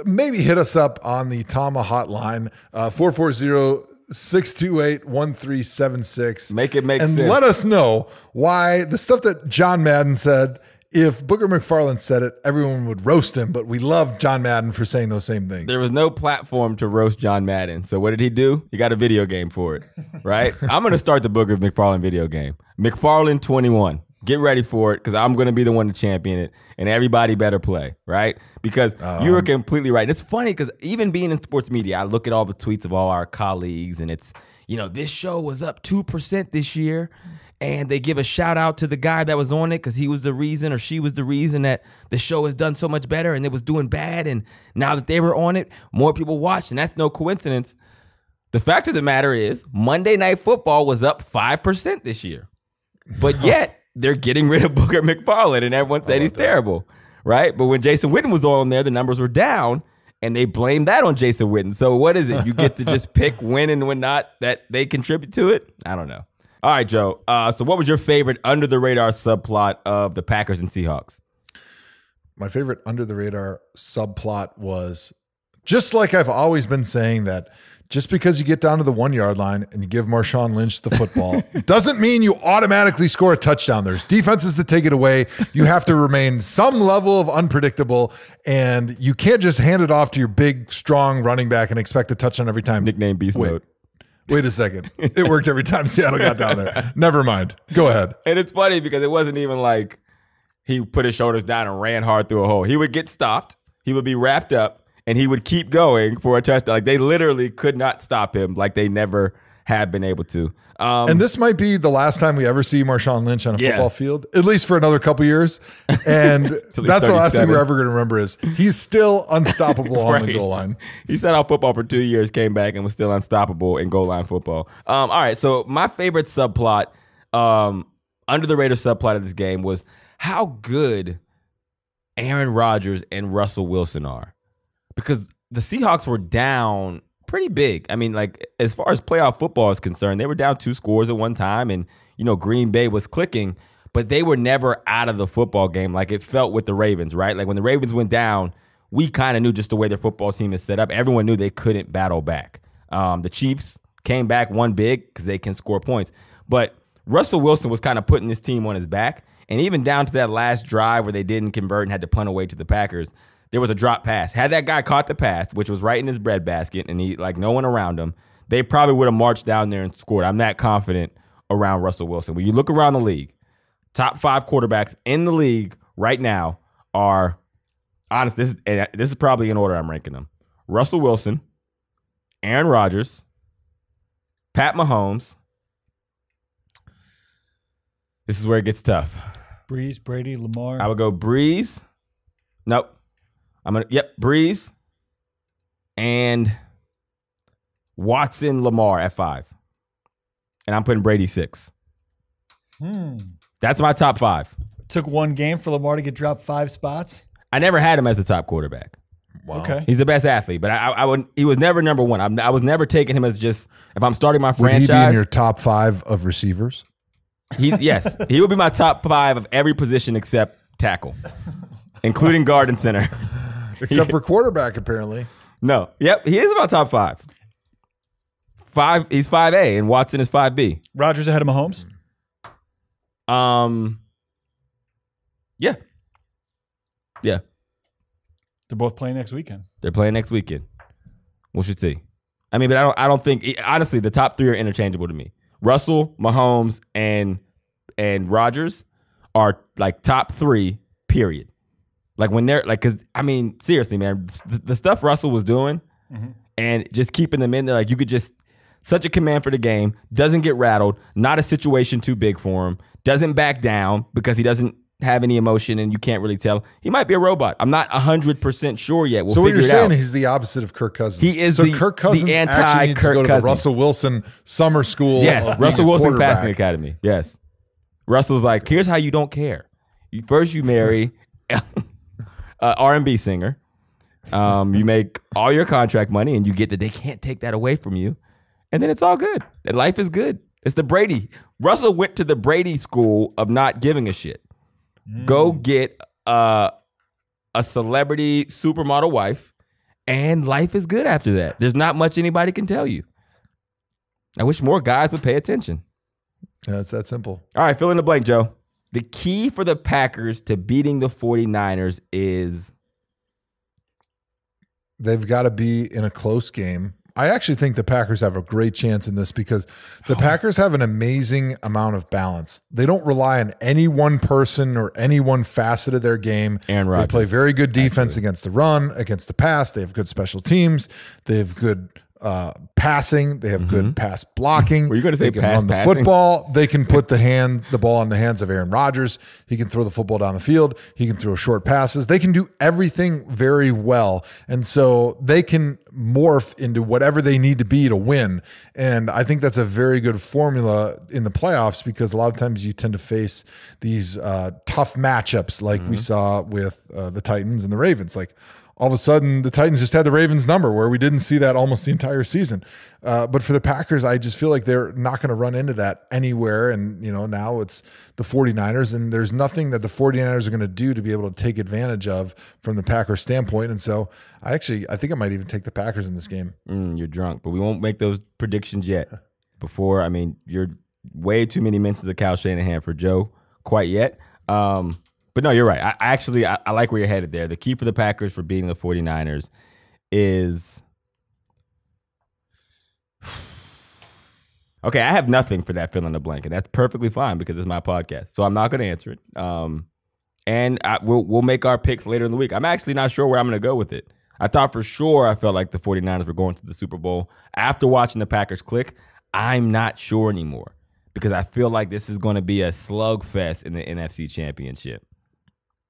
maybe hit us up on the Tama hotline, 440-628-1376. Make it make sense. And let us know why the stuff that John Madden said, if Booger McFarland said it, everyone would roast him, but we love John Madden for saying those same things. There was no platform to roast John Madden. So what did he do? He got a video game for it, right? I'm going to start the Booger McFarland video game. McFarland 21. Get ready for it, because I'm going to be the one to champion it, and everybody better play, right? Because you were completely right. And it's funny because even being in sports media, I look at all the tweets of all our colleagues, and it's, this show was up 2% this year, and they give a shout out to the guy that was on it because he was the reason, or she was the reason, that the show has done so much better and it was doing bad, and now that they were on it, more people watched, and that's no coincidence. The fact of the matter is Monday Night Football was up 5% this year, but yet they're getting rid of Booger McFarland, and everyone said he's terrible, right? But when Jason Witten was on there, the numbers were down, and they blamed that on Jason Witten. So what is it? You get to just pick when and when not that they contribute to it? I don't know. All right, Joe. So what was your favorite under-the-radar subplot of the Packers and Seahawks? My favorite under-the-radar subplot was, just like I've always been saying, that just because you get down to the 1 yard line and you give Marshawn Lynch the football doesn't mean you automatically score a touchdown. There's defenses that take it away. You have to remain some level of unpredictable, and you can't just hand it off to your big, strong running back and expect a touchdown every time. Nickname Beast Mode. Wait a second. It worked every time Seattle got down there. Never mind. Go ahead. And it's funny because it wasn't even like he put his shoulders down and ran hard through a hole. He would get stopped. He would be wrapped up, and he would keep going for a touchdown. Like, they literally could not stop him, like they never have been able to. And this might be the last time we ever see Marshawn Lynch on a football field, at least for another couple years. And that's the last thing we're ever going to remember is he's still unstoppable on the goal line. He sat out football for 2 years, came back, and was still unstoppable in goal line football. All right, so my favorite subplot, under the radar subplot of this game, was how good Aaron Rodgers and Russell Wilson are. Because the Seahawks were down pretty big. I mean, like, as far as playoff football is concerned, they were down 2 scores at one time, and, Green Bay was clicking, but they were never out of the football game like it felt with the Ravens, right? Like, when the Ravens went down, we kind of knew just the way their football team is set up. Everyone knew they couldn't battle back. The Chiefs came back, won big because they can score points. But Russell Wilson was kind of putting this team on his back, and even down to that last drive where they didn't convert and had to punt away to the Packers, there was a drop pass. Had that guy caught the pass, which was right in his breadbasket, and he, like, no one around him, they probably would have marched down there and scored. I'm that confident around Russell Wilson. When you look around the league, top 5 quarterbacks in the league right now are, honest, this is probably in order I'm ranking them: Russell Wilson, Aaron Rodgers, Pat Mahomes. This is where it gets tough. Breeze, Brady, Lamar. I would go Breeze. Nope. Breeze and Watson, Lamar at 5. And I'm putting Brady 6. That's my top 5. Took one game for Lamar to get dropped 5 spots. I never had him as the top quarterback. Wow. Okay. He's the best athlete, but I wouldn't. He was never number one. I was never taking him as just if I'm starting my Would franchise. he be in your top 5 of receivers? Yes, he would be my top 5 of every position except tackle, including guard and center. Except for quarterback, apparently. No, yep, he is about top 5. He's 5A and Watson is 5B. Rodgers ahead of Mahomes? Yeah. Yeah. They're both playing next weekend. They're playing next weekend. We should see. I mean, but I don't think honestly the top 3 are interchangeable to me. Russell, Mahomes, and Rodgers are like top 3, period. Like when they're like, cause I mean, seriously, man, the stuff Russell was doing and just keeping them in there, like you could just such a command for the game, doesn't get rattled, not a situation too big for him, doesn't back down because he doesn't have any emotion and you can't really tell. He might be a robot. I'm not 100% sure yet. We'll so what figure you're it out. saying, he's the opposite of Kirk Cousins. He is so the Kirk Cousins actually anti needs to go Kirk to Cousins. the Russell Wilson summer school. Yes, of Russell being a Wilson quarterback. Passing Academy. Yes. Russell's like, here's how you don't care. First you marry R&B singer. You make all your contract money and you get that they can't take that away from you. And then it's all good. And life is good. It's the Brady. Russell went to the Brady school of not giving a shit. Go get a celebrity supermodel wife and life is good after that. There's not much anybody can tell you. I wish more guys would pay attention. Yeah, it's that simple. All right, fill in the blank, Joe. The key for the Packers to beating the 49ers is They've got to be in a close game. I actually think the Packers have a great chance in this because the Packers have an amazing amount of balance. They don't rely on any one person or any one facet of their game. Aaron Rodgers. They play very good defense against the run, against the pass. They have good special teams. They have good passing. They have good pass blocking. Were you going to say they can pass run the passing? football. They can put the ball in the hands of Aaron Rodgers. He can throw the football down the field. He can throw short passes. They can do everything very well. And so they can morph into whatever they need to be to win. And I think that's a very good formula in the playoffs because a lot of times you tend to face these tough matchups like we saw with the Titans and the Ravens. Like, all of a sudden, the Titans just had the Ravens number where we didn't see that almost the entire season. But for the Packers, I just feel like they're not going to run into that anywhere. And, now it's the 49ers, and there's nothing that the 49ers are going to do to be able to take advantage of from the Packers standpoint. And so I think I might even take the Packers in this game. You're drunk, but we won't make those predictions yet. You're way too many mentions of Kyle Shanahan for Joe quite yet. But no, you're right. I like where you're headed there. The key for the Packers for beating the 49ers is okay, I have nothing for that fill in the blank, and that's perfectly fine because it's my podcast. So I'm not going to answer it. We'll make our picks later in the week. I'm actually not sure where I'm going to go with it. I thought for sure I felt like the 49ers were going to the Super Bowl. After watching the Packers click, I'm not sure anymore because I feel like this is going to be a slugfest in the NFC Championship.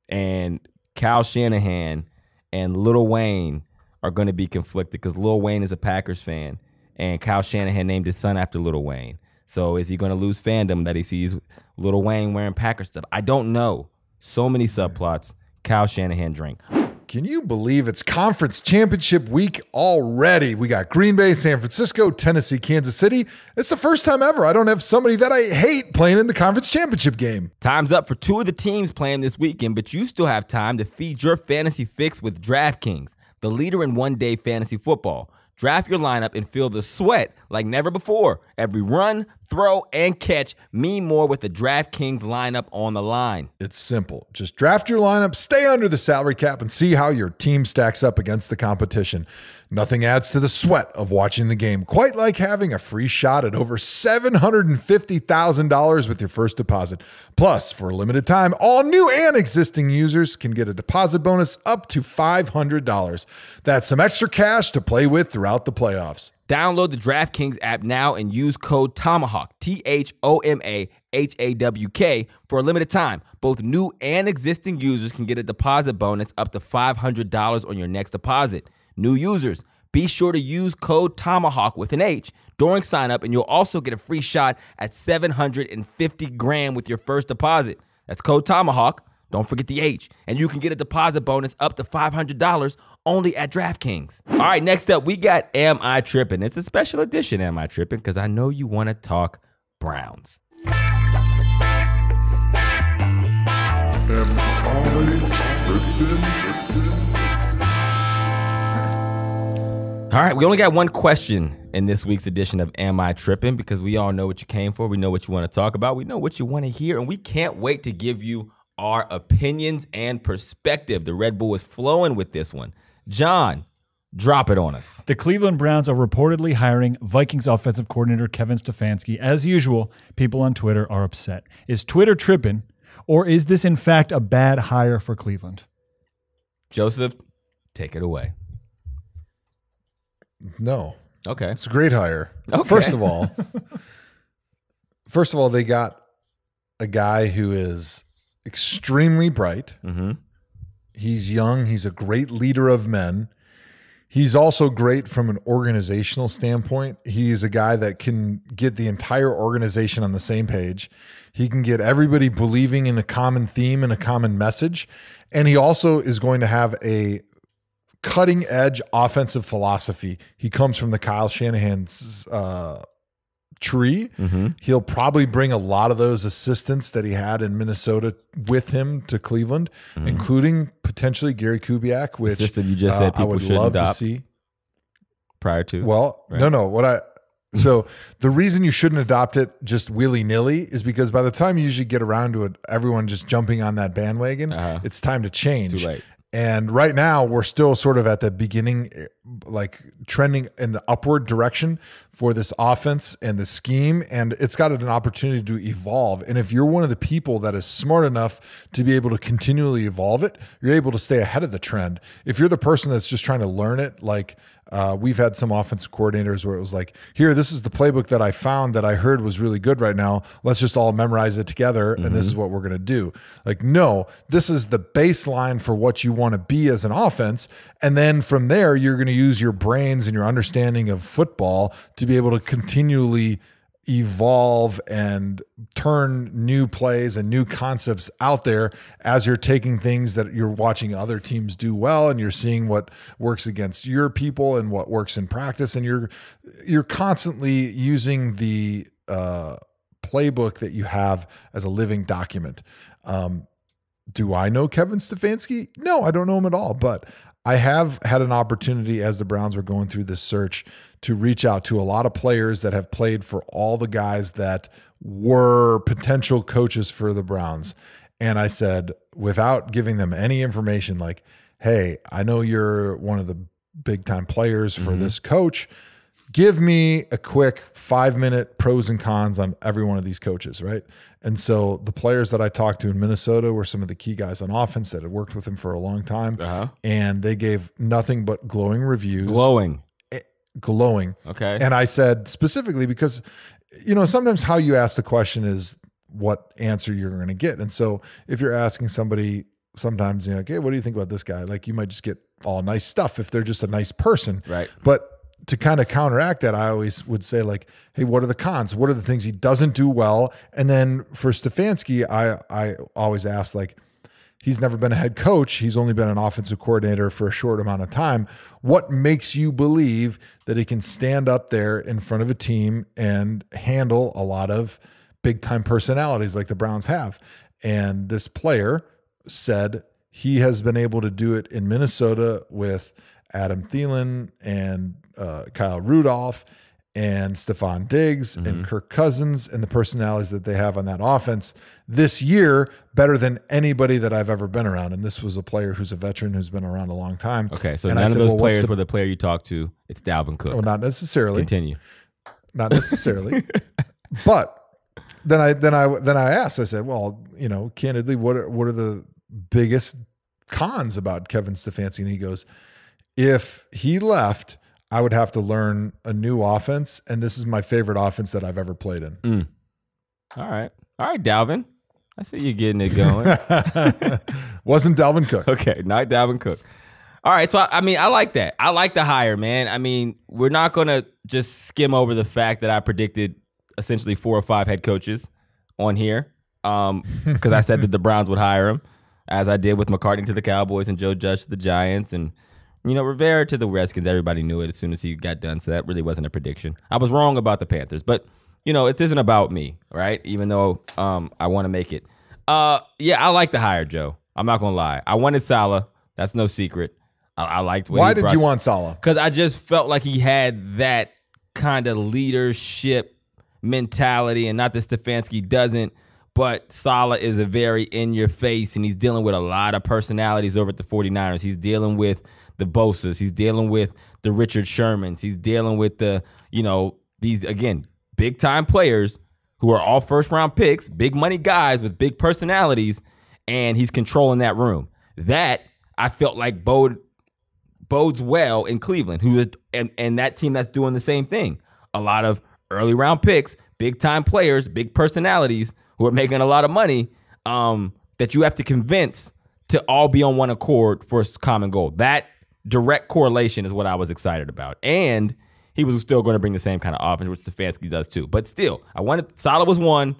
And Kyle Shanahan and Lil Wayne are going to be conflicted because Lil Wayne is a Packers fan, and Kyle Shanahan named his son after Lil Wayne. So is he going to lose fandom that he sees Lil Wayne wearing Packers stuff? I don't know. So many subplots. Kyle Shanahan drink. Can you believe it's conference championship week already? We got Green Bay, San Francisco, Tennessee, Kansas City. It's the first time ever I don't have somebody that I hate playing in the conference championship game. Time's up for 2 of the teams playing this weekend, but you still have time to feed your fantasy fix with DraftKings, the leader in one-day fantasy football. Draft your lineup and feel the sweat like never before. Every run, throw, and catch mean more with the DraftKings lineup on the line. It's simple. Just draft your lineup, stay under the salary cap, and see how your team stacks up against the competition. Nothing adds to the sweat of watching the game, quite like having a free shot at over $750,000 with your first deposit. Plus, for a limited time, all new and existing users can get a deposit bonus up to $500. That's some extra cash to play with throughout the playoffs. Download the DraftKings app now and use code TOMAHAWK, TOMAHAWK, for a limited time. Both new and existing users can get a deposit bonus up to $500 on your next deposit. New users, be sure to use code TOMAHAWK with an H during sign-up, and you'll also get a free shot at $750,000 with your first deposit. That's code TOMAHAWK. Don't forget the H. And you can get a deposit bonus up to $500 only at DraftKings. All right, next up, we got Am I Trippin'? It's a special edition, Am I Trippin'? Because I know you want to talk Browns. All right, we only got one question in this week's edition of Am I Trippin'? Because we all know what you came for. We know what you want to talk about. We know what you want to hear. And we can't wait to give you our opinions and perspective. The Red Bull is flowing with this one. John, drop it on us. The Cleveland Browns are reportedly hiring Vikings offensive coordinator Kevin Stefanski. As usual, people on Twitter are upset. Is Twitter tripping, or is this in fact a bad hire for Cleveland? Joseph, take it away. No. Okay. It's a great hire. Okay. First of all, they got a guy who is extremely bright. Mm-hmm. He's young. He's a great leader of men. He's also great from an organizational standpoint. He's a guy that can get the entire organization on the same page. He can get everybody believing in a common theme and a common message. And he also is going to have a cutting edge offensive philosophy. He comes from the Kyle Shanahan's tree. Mm-hmm. He'll probably bring a lot of those assistants that he had in Minnesota with him to Cleveland, including potentially Gary Kubiak, which the system you just said I people would shouldn't love to adopt see. prior to. Well, right? no. So the reason you shouldn't adopt it just willy-nilly is because by the time you usually get around to it, everyone just jumping on that bandwagon, it's time to change. Too late. And right now, we're still sort of at the beginning, like trending in the upward direction for this offense and the scheme. And it's got an opportunity to evolve. And if you're one of the people that is smart enough to be able to continually evolve it, you're able to stay ahead of the trend. If you're the person that's just trying to learn it, like we've had some offensive coordinators where it was like, here, this is the playbook that I found that I heard was really good right now. Let's just all memorize it together. And this is what we're going to do. Like, no, this is the baseline for what you want to be as an offense. And then from there, you're going to use your brains and your understanding of football to be able to continually evolve and turn new plays and new concepts out there as you're taking things that you're watching other teams do well, and you're seeing what works against your people and what works in practice, and you're constantly using the playbook that you have as a living document. Do I know Kevin Stefanski? No, I don't know him at all, but I have had an opportunity as the Browns were going through this search to reach out to a lot of players that have played for all the guys that were potential coaches for the Browns. And I said, without giving them any information, like, hey, I know you're one of the big time players for this coach. Give me a quick 5-minute pros and cons on every one of these coaches, right? And so the players that I talked to in Minnesota were some of the key guys on offense that had worked with him for a long time. And they gave nothing but glowing reviews. Glowing. Okay. And I said specifically because, you know, sometimes how you ask the question is what answer you're going to get. And so if you're asking somebody, sometimes you're like, hey, what do you think about this guy? Like, you might just get all nice stuff if they're just a nice person. Right. But to kind of counteract that, I always would say, like, hey, what are the cons? What are the things he doesn't do well? And then for Stefanski, I always ask, like, he's never been a head coach. He's only been an offensive coordinator for a short amount of time. What makes you believe that he can stand up there in front of a team and handle a lot of big-time personalities like the Browns have? And this player said he has been able to do it in Minnesota with Adam Thielen and Kyle Rudolph and Stephon Diggs and Kirk Cousins and the personalities that they have on that offense this year better than anybody that I've ever been around. And this was a player who's a veteran who's been around a long time. Okay, so and none I said, of those well, players were the player you talked to. It's Dalvin Cook. Oh, not necessarily. Continue. Not necessarily. But then I asked, I said, well, you know, candidly, what are the biggest cons about Kevin Stefanski? And he goes, if he left, I would have to learn a new offense, and this is my favorite offense that I've ever played in. All right, Dalvin. I see you getting it going. Wasn't Dalvin Cook. Okay, not Dalvin Cook. All right, so I mean, I like that. I like the hire, man. I mean, we're not going to just skim over the fact that I predicted essentially 4 or 5 head coaches on here because I said that the Browns would hire him, as I did with McCartney to the Cowboys and Joe Judge to the Giants and Rivera to the Redskins, everybody knew it as soon as he got done, so that really wasn't a prediction. I was wrong about the Panthers, but, it isn't about me, right? Even though I want to make it. Yeah, I like the hire, Joe. I'm not going to lie. I wanted Saleh. That's no secret. I liked what Why did you want Saleh? Because I just felt like he had that kind of leadership mentality, and not that Stefanski doesn't, but Saleh is a very in-your-face, and he's dealing with a lot of personalities over at the 49ers. He's dealing with the Bosa's. He's dealing with the Richard Shermans. He's dealing with the, these, again, big-time players who are all first-round picks, big money guys with big personalities, and he's controlling that room. That, I felt like bodes well in Cleveland, who is and that team that's doing the same thing. A lot of early-round picks, big-time players, big personalities who are making a lot of money that you have to convince to all be on one accord for a common goal. That direct correlation is what I was excited about. And he was still going to bring the same kind of offense, which Stefanski does too. But still, Saleh was 1,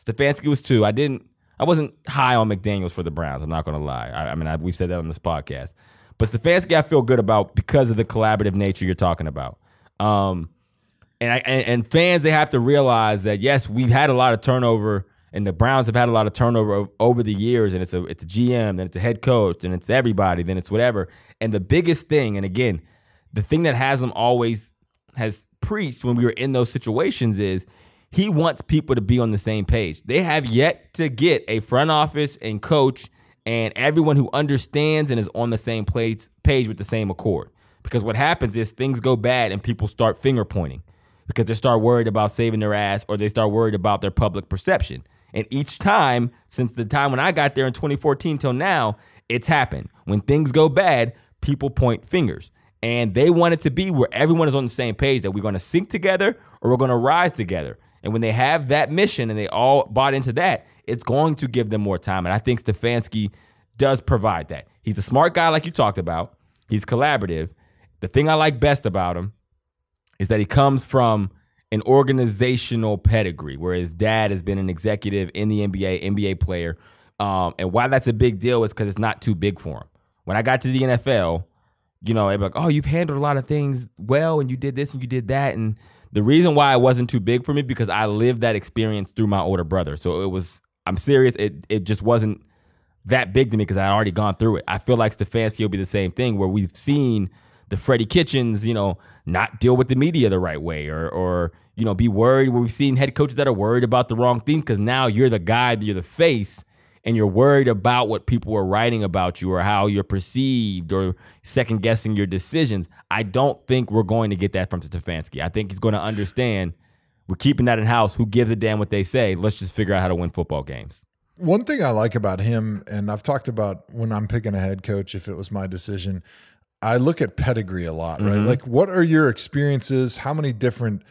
Stefanski was 2. I wasn't high on McDaniels for the Browns. I'm not going to lie. We said that on this podcast. But Stefanski, I feel good about because of the collaborative nature you're talking about. And fans, they have to realize that, yes, we've had a lot of turnover, and the Browns have had a lot of turnover over the years, and it's a GM, then it's a head coach, then it's everybody, then it's whatever. And the biggest thing, and again, the thing that Haslam always has preached when we were in those situations is he wants people to be on the same page. They have yet to get a front office and coach and everyone who understands and is on the same page with the same accord. Because what happens is things go bad and people start finger pointing because they start worried about saving their ass or they start worried about their public perception. And each time, since the time when I got there in 2014 till now, it's happened. When things go bad, people point fingers. And they want it to be where everyone is on the same page, that we're going to sink together or we're going to rise together. And when they have that mission and they all bought into that, it's going to give them more time. And I think Stefanski does provide that. He's a smart guy like you talked about. He's collaborative. The thing I like best about him is that he comes from an organizational pedigree where his dad has been an executive in the NBA player. And why that's a big deal is because it's not too big for him. When I got to the NFL, they'd be like, oh, you've handled a lot of things well, and you did this and you did that. And the reason why it wasn't too big for me because I lived that experience through my older brother. So I'm serious, it just wasn't that big to me because I had already gone through it. I feel like Stefanski will be the same thing where we've seen the Freddie Kitchens, not deal with the media the right way or be worried. Where we've seen head coaches that are worried about the wrong thing because now you're the guy, you're the face, and you're worried about what people are writing about you or how you're perceived or second guessing your decisions. I don't think we're going to get that from Stefanski. I think he's going to understand we're keeping that in-house. Who gives a damn what they say? Let's just figure out how to win football games. One thing I like about him, and I've talked about when I'm picking a head coach, if it was my decision, I look at pedigree a lot, right? Like, what are your experiences? How many different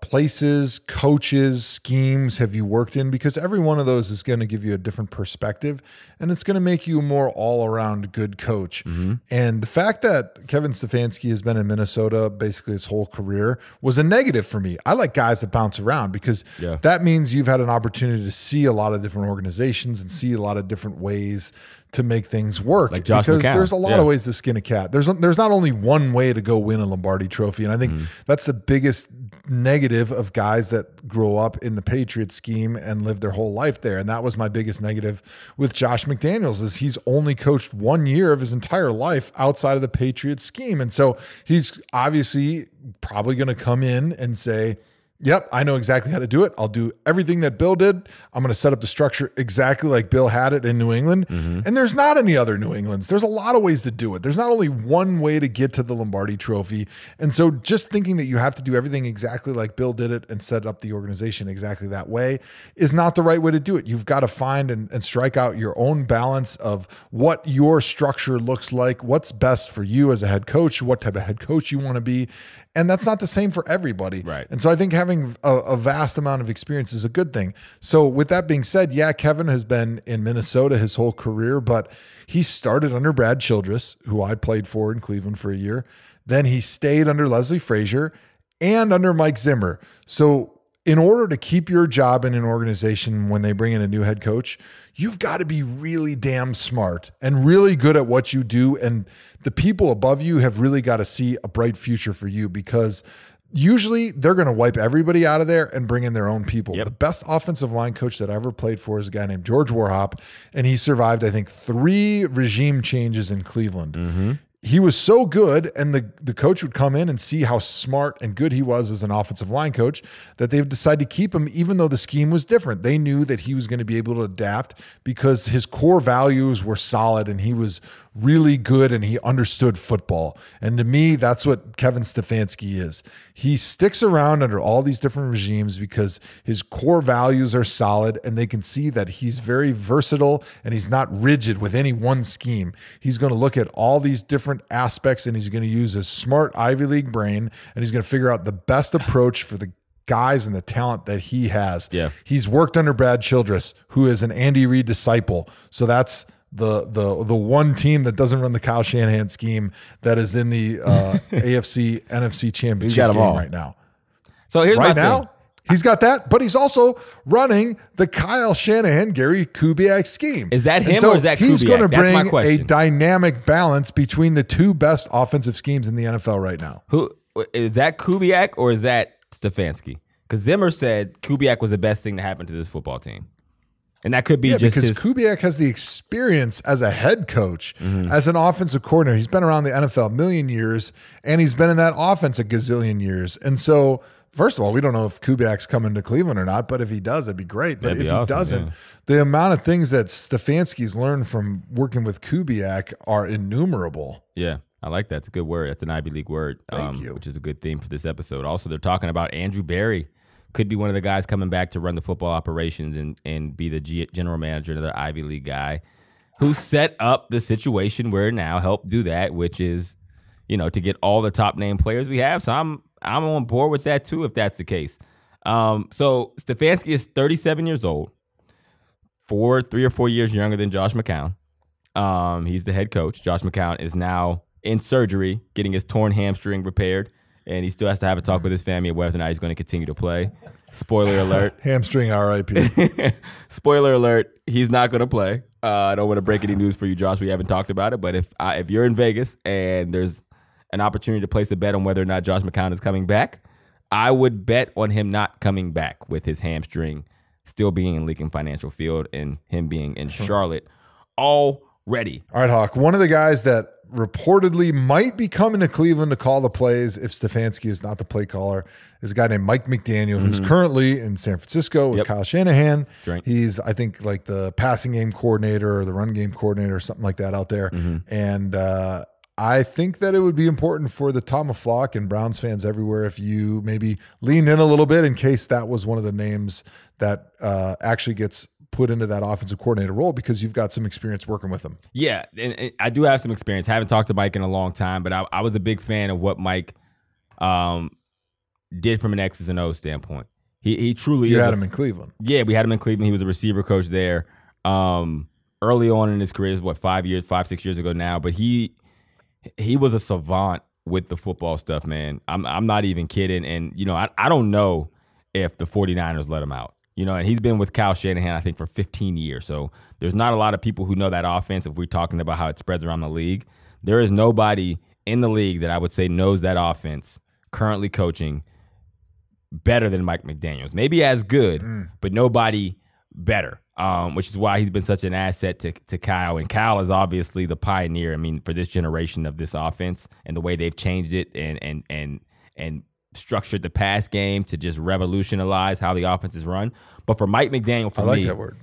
places, coaches, schemes have you worked in? Because every one of those is going to give you a different perspective, and it's going to make you a more all-around good coach. And the fact that Kevin Stefanski has been in Minnesota basically his whole career was a negative for me. I like guys that bounce around because that means you've had an opportunity to see a lot of different organizations and see a lot of different ways to make things work. Like Josh because McCown. There's a lot of ways to skin a cat. There's not only one way to go win a Lombardi trophy. And I think that's the biggest negative of guys that grow up in the Patriots scheme and live their whole life there. And that was my biggest negative with Josh McDaniels is he's only coached 1 year of his entire life outside of the Patriots scheme. And so he's obviously probably going to come in and say, yep, I know exactly how to do it. I'll do everything that Bill did. I'm going to set up the structure exactly like Bill had it in New England. And there's not any other New Englands. There's a lot of ways to do it. There's not only one way to get to the Lombardi trophy. And so just thinking that you have to do everything exactly like Bill did it and set up the organization exactly that way is not the right way to do it. You've got to find and strike out your own balance of what your structure looks like, what's best for you as a head coach, what type of head coach you want to be. And that's not the same for everybody. Right. And so I think having a vast amount of experience is a good thing. So with that being said, yeah, Kevin has been in Minnesota his whole career, but he started under Brad Childress, who I played for in Cleveland for a year. Then he stayed under Leslie Frazier and under Mike Zimmer. So in order to keep your job in an organization when they bring in a new head coach, you've got to be really damn smart and really good at what you do. And the people above you have really got to see a bright future for you, because usually they're going to wipe everybody out of there and bring in their own people. Yep. The best offensive line coach that I ever played for is a guy named George Warhop, and he survived, I think, 3 regime changes in Cleveland. He was so good, and the coach would come in and see how smart and good he was as an offensive line coach, that they've decided to keep him even though the scheme was different. They knew that he was going to be able to adapt because his core values were solid and he was really good and he understood football. And to me, that's what Kevin Stefanski is. He sticks around under all these different regimes because his core values are solid, and they can see that he's very versatile and he's not rigid with any one scheme. He's going to look at all these different aspects, and he's going to use his smart Ivy League brain, and he's going to figure out the best approach for the guys and the talent that he has. Yeah. He's worked under Brad Childress, who is an Andy Reid disciple. So that's the one team that doesn't run the Kyle Shanahan scheme that is in the AFC NFC championship game right now. So here's right my now, thing. he's got that, but he's also running the Kyle Shanahan, Gary Kubiak scheme. Is that him and so or is that Kubiak? He's going to That's my bring a question. dynamic balance between the 2 best offensive schemes in the NFL right now. Who is that, Kubiak or is that Stefanski? Because Zimmer said Kubiak was the best thing to happen to this football team. And that could be just because his... Kubiak has the experience as a head coach, as an offensive coordinator. He's been around the NFL a million years, and he's been in that offense a gazillion years. And so, first of all, we don't know if Kubiak's coming to Cleveland or not, but if he does, that'd be great. But That'd if be he awesome, doesn't, yeah. the amount of things that Stefanski's learned from working with Kubiak are innumerable. Yeah, I like that. It's a good word. That's an Ivy League word, Thank you. which is a good theme for this episode. Also, they're talking about Andrew Berry. Could be one of the guys coming back to run the football operations and be the general manager, another Ivy League guy who set up the situation where now helped do that, which is, to get all the top name players we have. So I'm on board with that too, if that's the case. So Stefanski is 37 years old, 3 or 4 years younger than Josh McCown. He's the head coach. Josh McCown is now in surgery, getting his torn hamstring repaired. And he still has to have a talk with his family of whether or not he's going to continue to play. Spoiler alert. Hamstring RIP. Spoiler alert, he's not going to play. I don't want to break any news for you, Josh. We haven't talked about it. But if you're in Vegas and there's an opportunity to place a bet on whether or not Josh McCown is coming back, I would bet on him not coming back with his hamstring still being in Lincoln Financial Field and him being in Charlotte already. All right, Hawk. One of the guys that reportedly might be coming to Cleveland to call the plays if Stefanski is not the play caller is a guy named Mike McDaniel, who's currently in San Francisco with Kyle Shanahan. Right. He's, I think, like the passing game coordinator or the run game coordinator or something like that out there. And I think that it would be important for the ThomaHawk and Browns fans everywhere if you maybe lean in a little bit in case that was one of the names that actually gets put into that offensive coordinator role, because you've got some experience working with him. Yeah, and I do have some experience. Haven't talked to Mike in a long time, but I was a big fan of what Mike did from an X's and O's standpoint. He truly You is. had him in Cleveland. Yeah, we had him in Cleveland. He was a receiver coach there early on in his career. Is what 5, 6 years ago now. But he was a savant with the football stuff, man. I'm not even kidding. And I don't know if the 49ers let him out. And he's been with Kyle Shanahan, I think, for 15 years. So there's not a lot of people who know that offense if we're talking about how it spreads around the league. There is nobody in the league that I would say knows that offense currently coaching better than Mike McDaniels. Maybe as good, but nobody better, which is why he's been such an asset to Kyle. And Kyle is obviously the pioneer, for this generation of this offense and the way they've changed it and structured the pass game to just revolutionize how the offense is run. But for Mike McDaniel, for me, I like that word.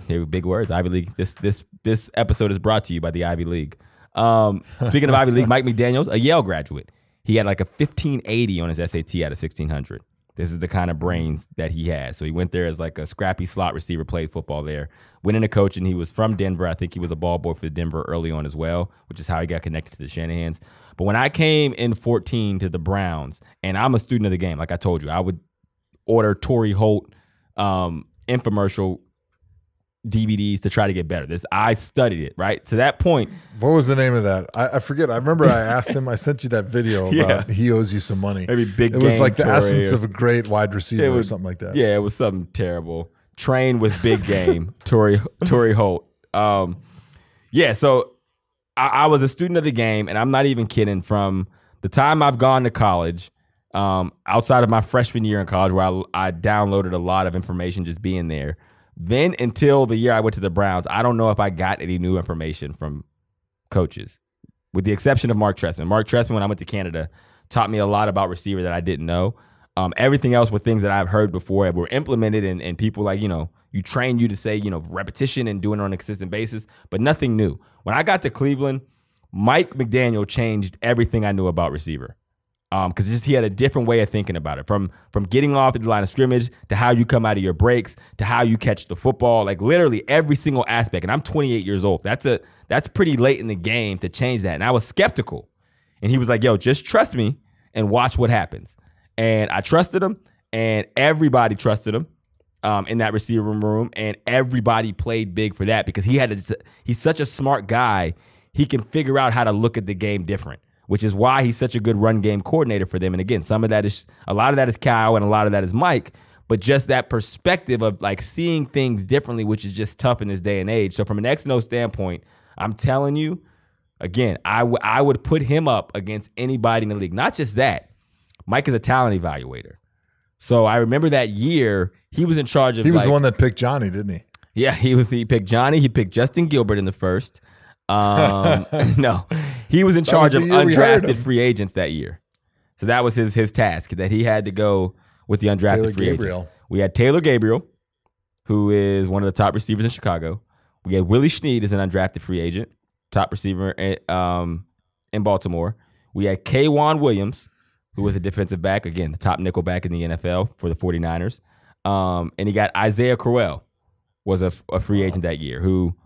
They were big words. Ivy League. This episode is brought to you by the Ivy League. Speaking of Ivy League, Mike McDaniel's a Yale graduate. He had like a 1580 on his SAT out of 1600. This is the kind of brains that he has. So he went there as like a scrappy slot receiver, played football there, went into coaching. He was from Denver. I think he was a ball boy for Denver early on as well, which is how he got connected to the Shanahans. But when I came in 14 to the Browns, and I'm a student of the game, like I told you, I would order Torrey Holt infomercial DVDs to try to get better. I studied it, right? To that point. What was the name of that? I forget. I remember I asked him, I sent you that video about he owes you some money. Maybe big It was game like the Torrey essence of a great wide receiver or something like that. Yeah, it was something terrible. Train with big game, Torrey Holt. Yeah, so I was a student of the game, and I'm not even kidding. From the time I've gone to college, outside of my freshman year in college, where I downloaded a lot of information just being there, then until the year I went to the Browns, I don't know if I got any new information from coaches, with the exception of Mark Trestman. Mark Trestman, when I went to Canada, taught me a lot about receiver that I didn't know. Everything else were things that I've heard before that were implemented, and people like, you train you to say, repetition and doing it on a consistent basis, but nothing new. When I got to Cleveland, Mike McDaniel changed everything I knew about receiver. Because he had a different way of thinking about it, from getting off the line of scrimmage to how you come out of your breaks to how you catch the football, like literally every single aspect. And I'm 28 years old. That's pretty late in the game to change that. And I was skeptical. And he was like, yo, just trust me and watch what happens. And I trusted him, and everybody trusted him in that receiver room, and everybody played big for that because he's such a smart guy. He can figure out how to look at the game different, which is why he's such a good run game coordinator for them. And again, a lot of that is Kyle and a lot of that is Mike, but just that perspective of like seeing things differently, which is just tough in this day and age. So from an X&O standpoint, I'm telling you, again, I would put him up against anybody in the league. Not just that, Mike is a talent evaluator. So I remember that year he was in charge of. He was the one that picked Johnny, didn't he? Yeah, he picked Johnny. He picked Justin Gilbert in the first. No, he was in charge of undrafted free agents that year. So that was his task, that he had to go with the undrafted free agents. We had Taylor Gabriel, who is one of the top receivers in Chicago. We had Willie Snead as an undrafted free agent, top receiver in Baltimore. We had K'Wan Williams, who was a defensive back, again, the top nickel back in the NFL for the 49ers. And he got Isaiah Crowell, was a free agent that year, who,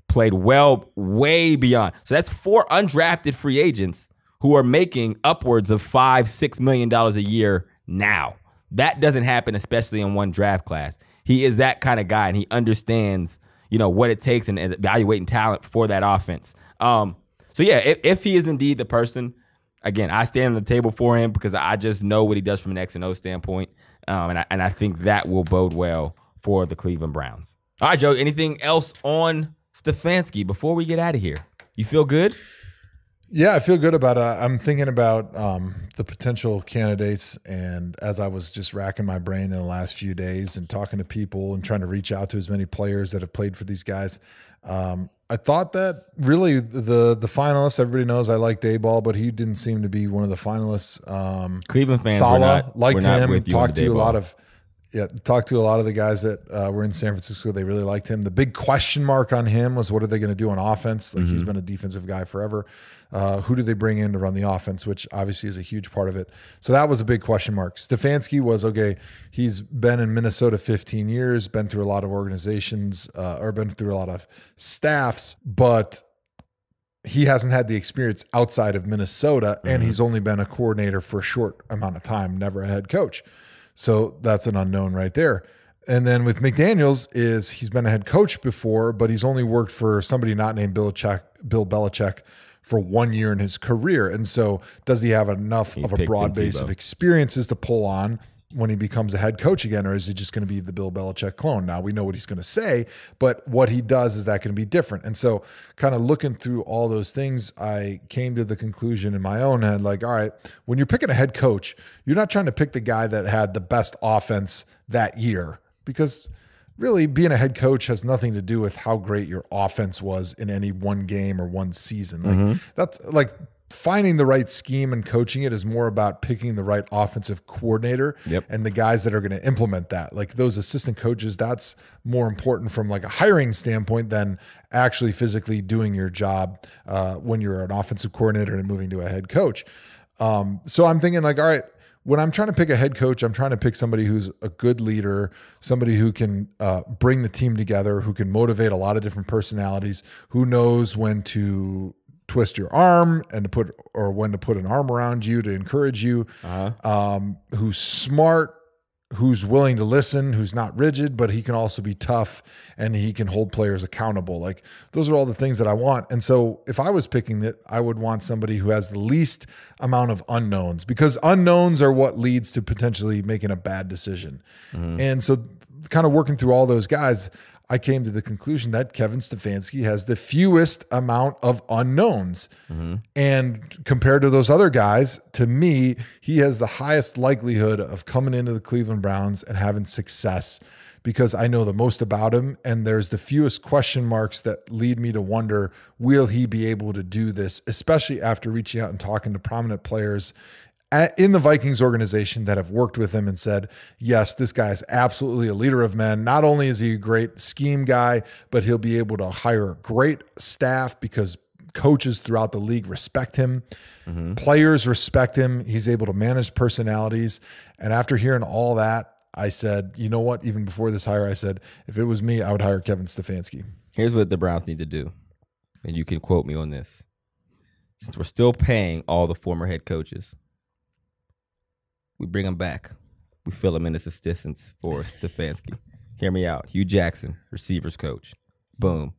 played well, way beyond. So that's 4 undrafted free agents who are making upwards of $5-6 million a year now. That doesn't happen, especially in one draft class. He is that kind of guy, and he understands, what it takes and evaluating talent for that offense. So yeah, if he is indeed the person, again, I stand on the table for him because I just know what he does from an X&O standpoint, and I think that will bode well for the Cleveland Browns. All right, Joe, anything else on Stefanski before we get out of here? You feel good? Yeah, I feel good about it. I'm thinking about the potential candidates, and as I was just racking my brain in the last few days and talking to people and trying to reach out to as many players that have played for these guys, I thought that really the finalists, everybody knows I like Dayball, but he didn't seem to be one of the finalists. Cleveland fans liked him. Talked to a lot of the guys that were in San Francisco. They really liked him. The big question mark on him was, what are they going to do on offense? Like, he's been a defensive guy forever. Who do they bring in to run the offense, which obviously is a huge part of it. So that was a big question mark. Stefanski was, okay, he's been in Minnesota 15 years, been through a lot of organizations, or been through a lot of staffs, but he hasn't had the experience outside of Minnesota, and he's only been a coordinator for a short amount of time, never a head coach. So that's an unknown right there. And then with McDaniels is he's been a head coach before, but he's only worked for somebody not named Bill Belichick for 1 year in his career. And so does he have enough of a broad base of experiences to pull on when he becomes a head coach again, or is he just going to be the Bill Belichick clone? Now, we know what he's going to say, but what he does, is that going to be different? And so kind of looking through all those things, I came to the conclusion in my own head, like, all right, when you're picking a head coach, you're not trying to pick the guy that had the best offense that year, because really being a head coach has nothing to do with how great your offense was in any one game or one season. Like that's like finding the right scheme and coaching it is more about picking the right offensive coordinator and the guys that are going to implement that. Like those assistant coaches, that's more important from like a hiring standpoint than actually physically doing your job when you're an offensive coordinator and moving to a head coach. So I'm thinking like, all right, when I'm trying to pick a head coach, I'm trying to pick somebody who's a good leader, somebody who can bring the team together, who can motivate a lot of different personalities, who knows when to twist your arm and when to put an arm around you to encourage you, who's smart, who's willing to listen, who's not rigid, but he can also be tough and he can hold players accountable. Like, those are all the things that I want. And so if I was picking it, I would want somebody who has the least amount of unknowns, because unknowns are what leads to potentially making a bad decision. And so kind of working through all those guys, I came to the conclusion that Kevin Stefanski has the fewest amount of unknowns. And compared to those other guys, to me, he has the highest likelihood of coming into the Cleveland Browns and having success, because I know the most about him, and there's the fewest question marks that lead me to wonder, will he be able to do this, especially after reaching out and talking to prominent players in the Vikings organization that have worked with him and said, yes, this guy is absolutely a leader of men. Not only is he a great scheme guy, but he'll be able to hire a great staff because coaches throughout the league respect him. Players respect him. He's able to manage personalities. And after hearing all that, I said, you know what? Even before this hire, I said, if it was me, I would hire Kevin Stefanski. Here's what the Browns need to do, and you can quote me on this. Since we're still paying all the former head coaches, we bring them back. We fill them in as assistants for Stefanski. Hear me out. Hugh Jackson, receivers coach. Boom.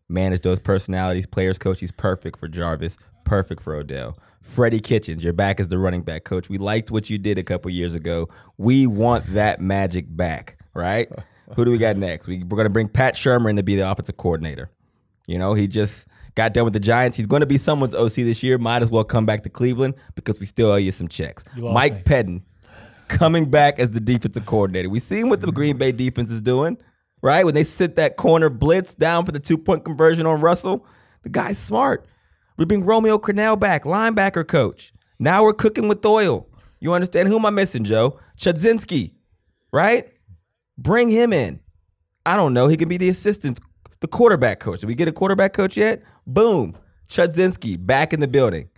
Manage those personalities. Players coach. He's perfect for Jarvis. Perfect for Odell. Freddie Kitchens, you're back as the running back coach. We liked what you did a couple years ago. We want that magic back, right? Who do we got next? We're going to bring Pat Shurmur in to be the offensive coordinator. You know, he just got done with the Giants. He's going to be someone's OC this year. Might as well come back to Cleveland because we still owe you some checks. Mike Pettin coming back as the defensive coordinator. We seen what the Green Bay defense is doing, right? When they sit that corner blitz down for the 2-point conversion on Russell, the guy's smart. We bring Romeo Crennel back, linebacker coach. Now we're cooking with oil. You understand? Who am I missing, Joe? Chudzinski, right? Bring him in. I don't know. He can be the assistant, the quarterback coach. Did we get a quarterback coach yet? Boom. Chudzinski back in the building.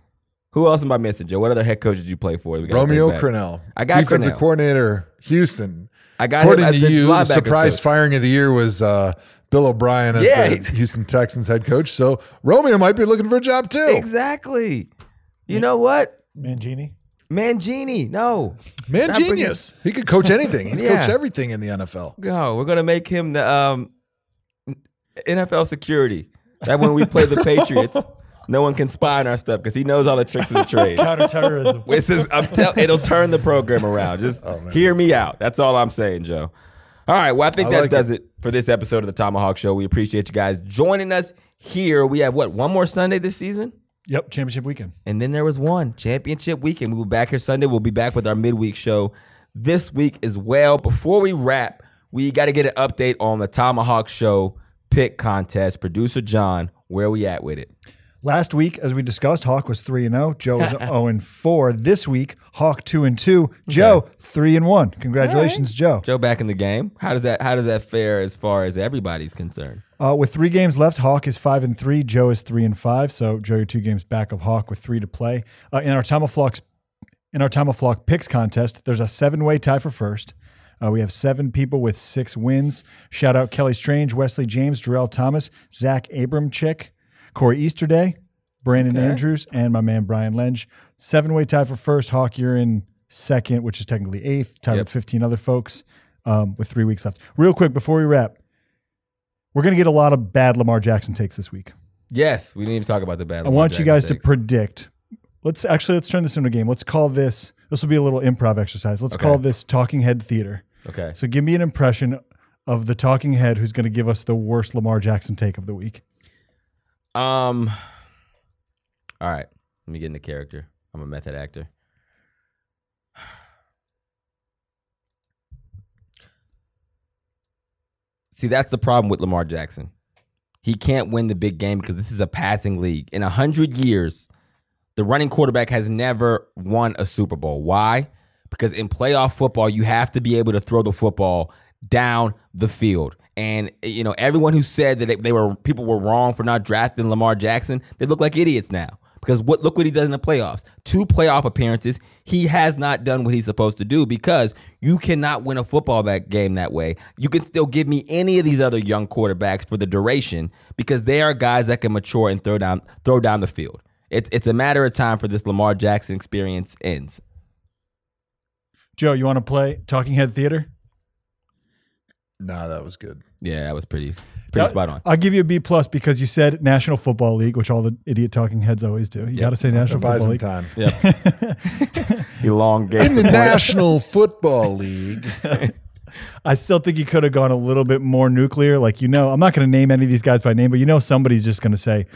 Who else am I missing, Joe? What other head coach did you play for? Romeo Crennel. I got defensive Crennel. coordinator, Houston. I got According him as to the you, the linebackers surprise coach. firing of the year was Bill O'Brien as the Houston Texans head coach. So Romeo might be looking for a job too. Exactly. You know what? Mangini. No. Man, Not genius. He could coach anything. He's Yeah. coached everything in the NFL. No, we're going to make him the NFL security. That when we play the Patriots, no one can spy on our stuff because he knows all the tricks of the trade. Counterterrorism. It'll turn the program around. Just hear me out. That's all I'm saying, Joe. All right, well, I think that does it for this episode of the ThomaHawk Show. We appreciate you guys joining us here. We have, one more Sunday this season? Yep, championship weekend. And then there was one, championship weekend. We will be back here Sunday. We'll be back with our midweek show this week as well. Before we wrap, we got to get an update on the ThomaHawk Show pick contest. Producer John, where are we at with it? Last week, as we discussed, Hawk was 3-0. Joe was 0-4. This week, Hawk 2-2. Joe 3-1. Congratulations, Joe. Joe back in the game. How does that fare as far as everybody's concerned? With 3 games left, Hawk is 5-3. Joe is 3-5. So Joe, you're 2 games back of Hawk with 3 to play. In our ThomaHawk picks contest, there's a 7-way tie for first. We have 7 people with 6 wins. Shout out Kelly Strange, Wesley James, Jarrell Thomas, Zach Abramchick, Corey Easterday, Brandon Andrews, and my man Brian Lenge. 7-way tie for first. Hawk, you're in second, which is technically 8th, tied with 15 other folks with 3 weeks left. Real quick, before we wrap, we're going to get a lot of bad Lamar Jackson takes this week. Yes, we need to talk about the bad Lamar I want Jackson you guys takes. to predict. Let's turn this into a game. Let's call this will be a little improv exercise. Let's call this Talking Head Theater. Okay. So give me an impression of the talking head who's going to give us the worst Lamar Jackson take of the week. All right. Let me get into character. I'm a method actor. See, that's the problem with Lamar Jackson. He can't win the big game because this is a passing league. In 100 years, the running quarterback has never won a Super Bowl. Why? Because in playoff football, you have to be able to throw the football down the field. And, you know, everyone who said that people were wrong for not drafting Lamar Jackson, they look like idiots now. Because look what he does in the playoffs. 2 playoff appearances. He has not done what he's supposed to do because you cannot win a football game that way. You can still give me any of these other young quarterbacks for the duration because they are guys that can mature and throw down the field. It's a matter of time for this Lamar Jackson experience ends. Joe, you want to play Talking Head Theater? Nah, that was good. Yeah, that was pretty spot on. I'll give you a B+ because you said National Football League, which all the idiot talking heads always do. You got to say National Buy Football some League. time. Yeah. Elongate In the National Football League. I still think you could have gone a little bit more nuclear. Like, I'm not going to name any of these guys by name, but somebody's just going to say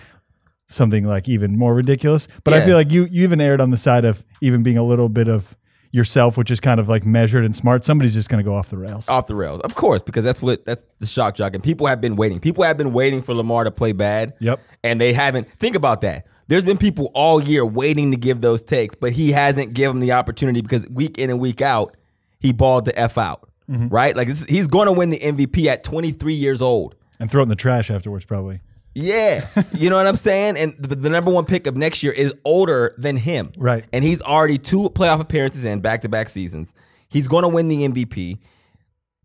something like even more ridiculous. But I feel like you even erred on the side of even being a little bit of yourself, which is kind of like measured and smart. Somebody's just going to go off the rails. Off the rails, of course, because that's the shock jock. And people have been waiting. People have been waiting for Lamar to play bad. Yep. And they haven't. Think about that. There's been people all year waiting to give those takes, but he hasn't given them the opportunity because week in and week out, he balled the F out, right? Like he's going to win the MVP at 23 years old. And throw it in the trash afterwards, probably. Yeah. You know what I'm saying? And the number one pick of next year is older than him. Right. And he's already 2 playoff appearances in back-to-back seasons. He's going to win the MVP.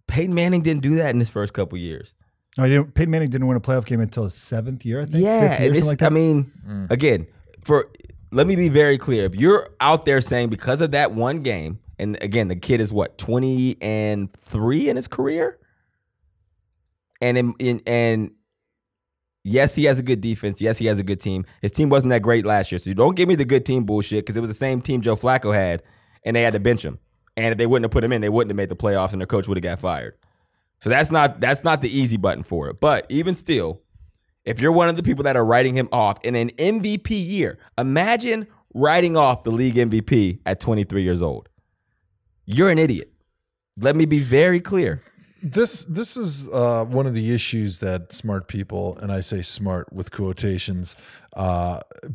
Peyton Manning didn't do that in his first couple years. No, Peyton Manning didn't win a playoff game until his 7th year, I think. Yeah. 5th year, something like that. Again, let me be very clear. If you're out there saying because of that one game, and again, the kid is what, 20-3 in his career? And yes, he has a good defense. Yes, he has a good team. His team wasn't that great last year. So don't give me the good team bullshit because it was the same team Joe Flacco had, and they had to bench him. And if they wouldn't have put him in, they wouldn't have made the playoffs, and their coach would have got fired. So that's not the easy button for it. But even still, if you're one of the people that are writing him off in an MVP year, imagine writing off the league MVP at 23 years old. You're an idiot. Let me be very clear. This is one of the issues that smart people, and I say smart with quotations,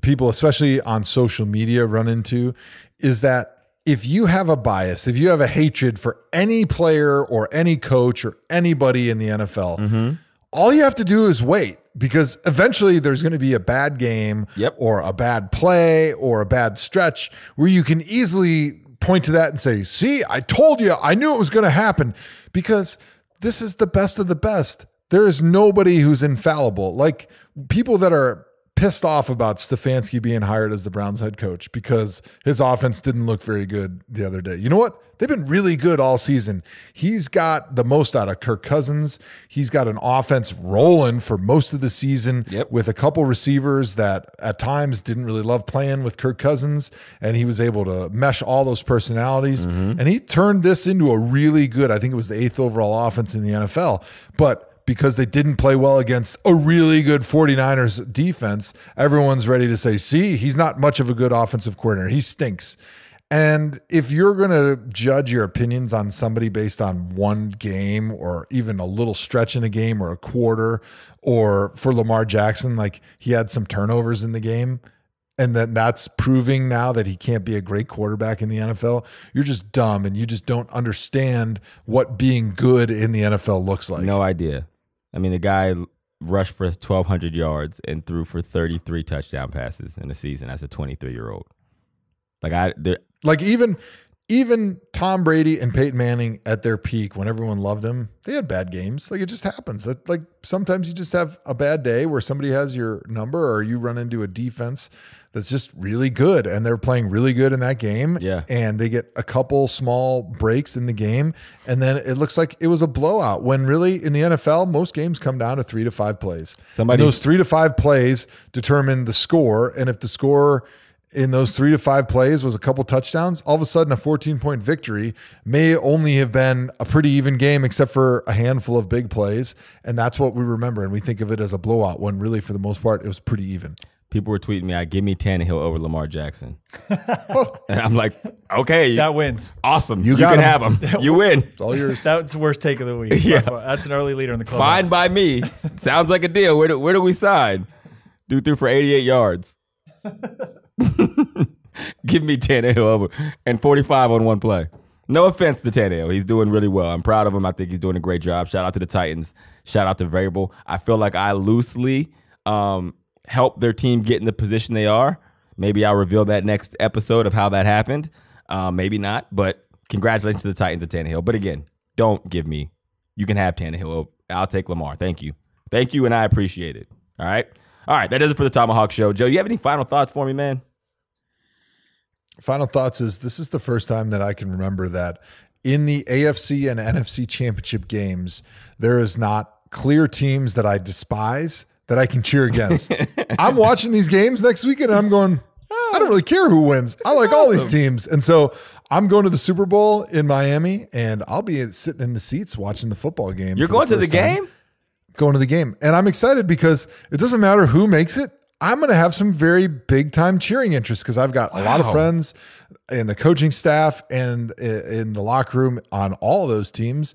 people, especially on social media, run into, is that if you have a bias, if you have a hatred for any player or any coach or anybody in the NFL, all you have to do is wait, because eventually there's going to be a bad game or a bad play or a bad stretch where you can easily point to that and say, see, I told you, I knew it was going to happen, because this is the best of the best. There is nobody who's infallible. Like, people that are pissed off about Stefanski being hired as the Browns head coach because his offense didn't look very good the other day. You know what? They've been really good all season. He's got the most out of Kirk Cousins. He's got an offense rolling for most of the season with a couple receivers that at times didn't really love playing with Kirk Cousins, and he was able to mesh all those personalities. And he turned this into a really good, I think it was the 8th overall offense in the NFL. But because they didn't play well against a really good 49ers defense, everyone's ready to say, see, he's not much of a good offensive coordinator. He stinks. And if you're going to judge your opinions on somebody based on one game or even a little stretch in a game or a quarter, or for Lamar Jackson, like he had some turnovers in the game, and then that's proving now that he can't be a great quarterback in the NFL, you're just dumb and you just don't understand what being good in the NFL looks like. No idea. I mean, the guy rushed for 1,200 yards and threw for 33 touchdown passes in a season as a 23-year-old. Even Tom Brady and Peyton Manning at their peak, when everyone loved them, they had bad games. Like, it just happens. Like, sometimes you just have a bad day where somebody has your number, or you run into a defense that's just really good, and they're playing really good in that game. Yeah. And they get a couple small breaks in the game, and then it looks like it was a blowout, when really in the NFL, most games come down to 3 to 5 plays. And those 3 to 5 plays determine the score. And if the score in those 3 to 5 plays was a couple touchdowns, all of a sudden a 14-point victory may only have been a pretty even game, except for a handful of big plays. And that's what we remember. And we think of it as a blowout, when really, for the most part, it was pretty even. People were tweeting me, give me Tannehill over Lamar Jackson. And I'm like, okay. That wins. Awesome. You can have him. You win. It's all yours. That's the worst take of the week. Yeah. That's an early leader in the club. Fine by me. Sounds like a deal. Where do we sign? Dude threw for 88 yards. Give me Tannehill over, and 45 on one play. No offense to Tannehill. He's doing really well. I'm proud of him. I think he's doing a great job. Shout out to the Titans. Shout out to Variable. I feel like I loosely helped their team get in the position they are. Maybe I'll reveal that next episode of how that happened. Maybe not, but congratulations to the Titans and Tannehill. But again, don't give me. You can have Tannehill. I'll take Lamar. Thank you. Thank you, and I appreciate it. All right? All right, that does it for the ThomaHawk Show. Joe, you have any final thoughts for me, man? final thoughts is this is the first time that I can remember that in the AFC and NFC championship games, there is not clear teams that I despise that I can cheer against. I'm watching these games next weekend and I'm going, I don't really care who wins. I like all these teams. And so I'm going to the Super Bowl in Miami and I'll be sitting in the seats watching the football game. You're going to the game? Going to the game. And I'm excited because it doesn't matter who makes it. I'm going to have some very big time cheering interest because I've got a lot of friends in the coaching staff and in the locker room on all of those teams.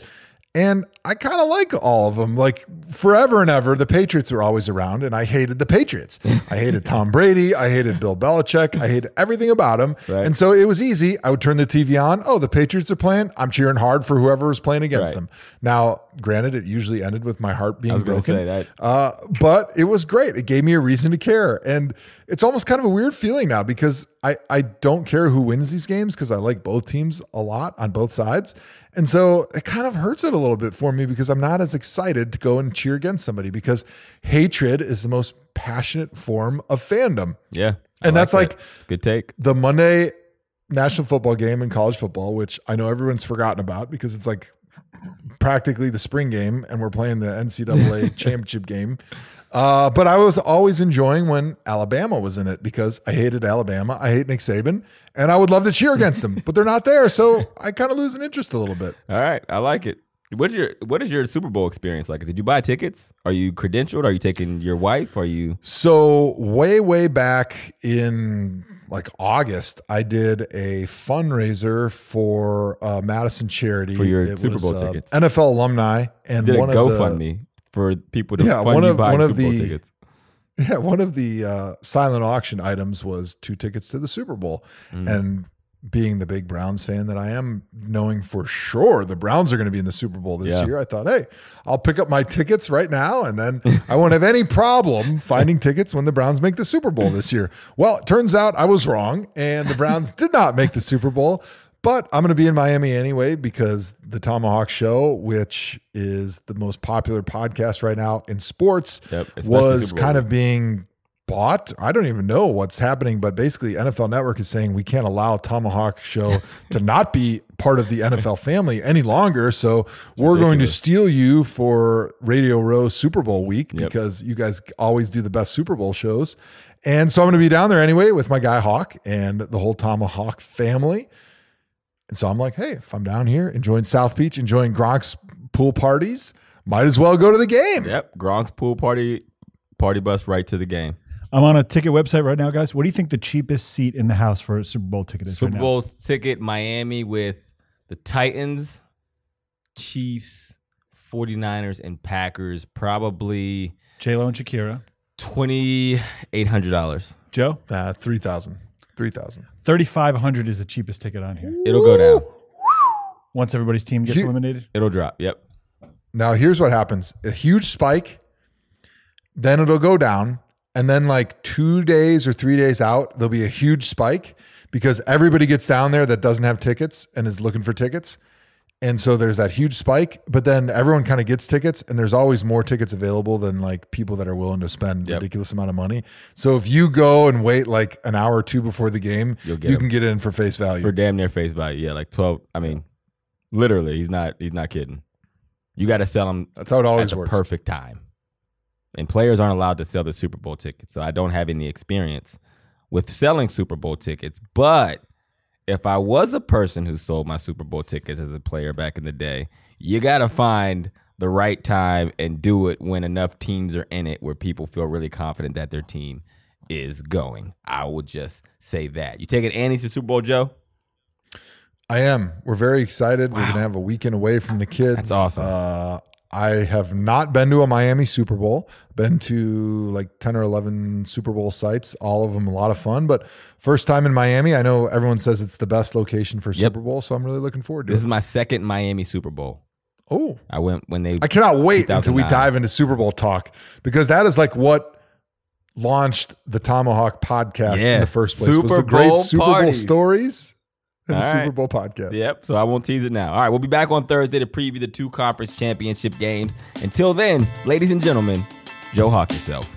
And I kind of like all of them. Like forever and ever, the Patriots were always around, and I hated the Patriots. I hated Tom Brady. I hated Bill Belichick. I hated everything about him. Right. And so it was easy. I would turn the TV on. Oh, the Patriots are playing. I'm cheering hard for whoever was playing against them. Now, granted, it usually ended with my heart being broken. Say that. But it was great. It gave me a reason to care. And it's almost kind of a weird feeling now because I don't care who wins these games because I like both teams a lot on both sides. And so it kind of hurts it a little bit for me because I'm not as excited to go and cheer against somebody because hatred is the most passionate form of fandom. Yeah. And that's like good take. The Monday National Football game in college football, which I know everyone's forgotten about because it's like practically the spring game and we're playing the NCAA championship game. But I was always enjoying when Alabama was in it because I hated Alabama. I hate Nick Saban and I would love to cheer against them, but they're not there. So I kind of lose an interest a little bit. All right. I like it. What is your Super Bowl experience like? Did you buy tickets? Are you credentialed? Are you taking your wife? Are you? So way back in like August, I did a fundraiser for Madison charity for your Super Bowl tickets. NFL alumni and did one a GoFundMe for people to fund you buying Super Bowl tickets. Yeah, one of the silent auction items was 2 tickets to the Super Bowl. And being the big Browns fan that I am, knowing for sure the Browns are going to be in the Super Bowl this year, I thought, hey, I'll pick up my tickets right now and then I won't have any problem finding tickets when the Browns make the Super Bowl this year. Well, it turns out I was wrong and the Browns did not make the Super Bowl. But I'm going to be in Miami anyway because the ThomaHawk Show, which is the most popular podcast right now in sports, was kind of being bought. I don't even know what's happening, but basically NFL Network is saying we can't allow ThomaHawk Show to not be part of the NFL family any longer. So we're going to steal you for Radio Row Super Bowl week because you guys always do the best Super Bowl shows. And so I'm going to be down there anyway with my guy Hawk and the whole ThomaHawk family. And so I'm like, hey, if I'm down here enjoying South Beach, enjoying Gronk's pool parties, might as well go to the game. Yep, Gronk's pool party bus right to the game. I'm on a ticket website right now, guys. What do you think the cheapest seat in the house for a Super Bowl ticket is? Super Bowl ticket, Miami with the Titans, Chiefs, 49ers, and Packers. Probably J-Lo and Shakira. $2,800. Joe? $3,000. $3,500 is the cheapest ticket on here. It'll go down. Once everybody's team gets eliminated? It'll drop, yep. Now, here's what happens. A huge spike, then it'll go down, and then like 2 days or 3 days out, there'll be a huge spike because everybody gets down there that doesn't have tickets and is looking for tickets. And so there's that huge spike, but then everyone kind of gets tickets and there's always more tickets available than like people that are willing to spend ridiculous amount of money. So if you go and wait like an hour or two before the game, you can get in for face value. For damn near face value. Yeah, like 12. I mean, literally, he's not kidding. You got to sell them. That's how it always at the works. Perfect time. And players aren't allowed to sell the Super Bowl tickets. So I don't have any experience with selling Super Bowl tickets, but if I was a person who sold my Super Bowl tickets as a player back in the day, you got to find the right time and do it when enough teams are in it where people feel really confident that their team is going. I would just say that. You taking Annie to Super Bowl, Joe? I am. We're very excited. Wow. We're going to have a weekend away from the kids. That's awesome. I have not been to a Miami Super Bowl, been to like 10 or 11 Super Bowl sites, all of them a lot of fun, but first time in Miami. I know everyone says it's the best location for Super Bowl, so I'm really looking forward to it. This is my second Miami Super Bowl. Oh. I went when they I cannot wait until we dive into Super Bowl talk because that is like what launched the ThomaHawk podcast in the first place. Super was the great Bowl Super Bowl stories. And the All Super right. Bowl podcast. Yep, so I won't tease it now. All right, we'll be back on Thursday to preview the 2 conference championship games. Until then, ladies and gentlemen, Joe Hawk yourself.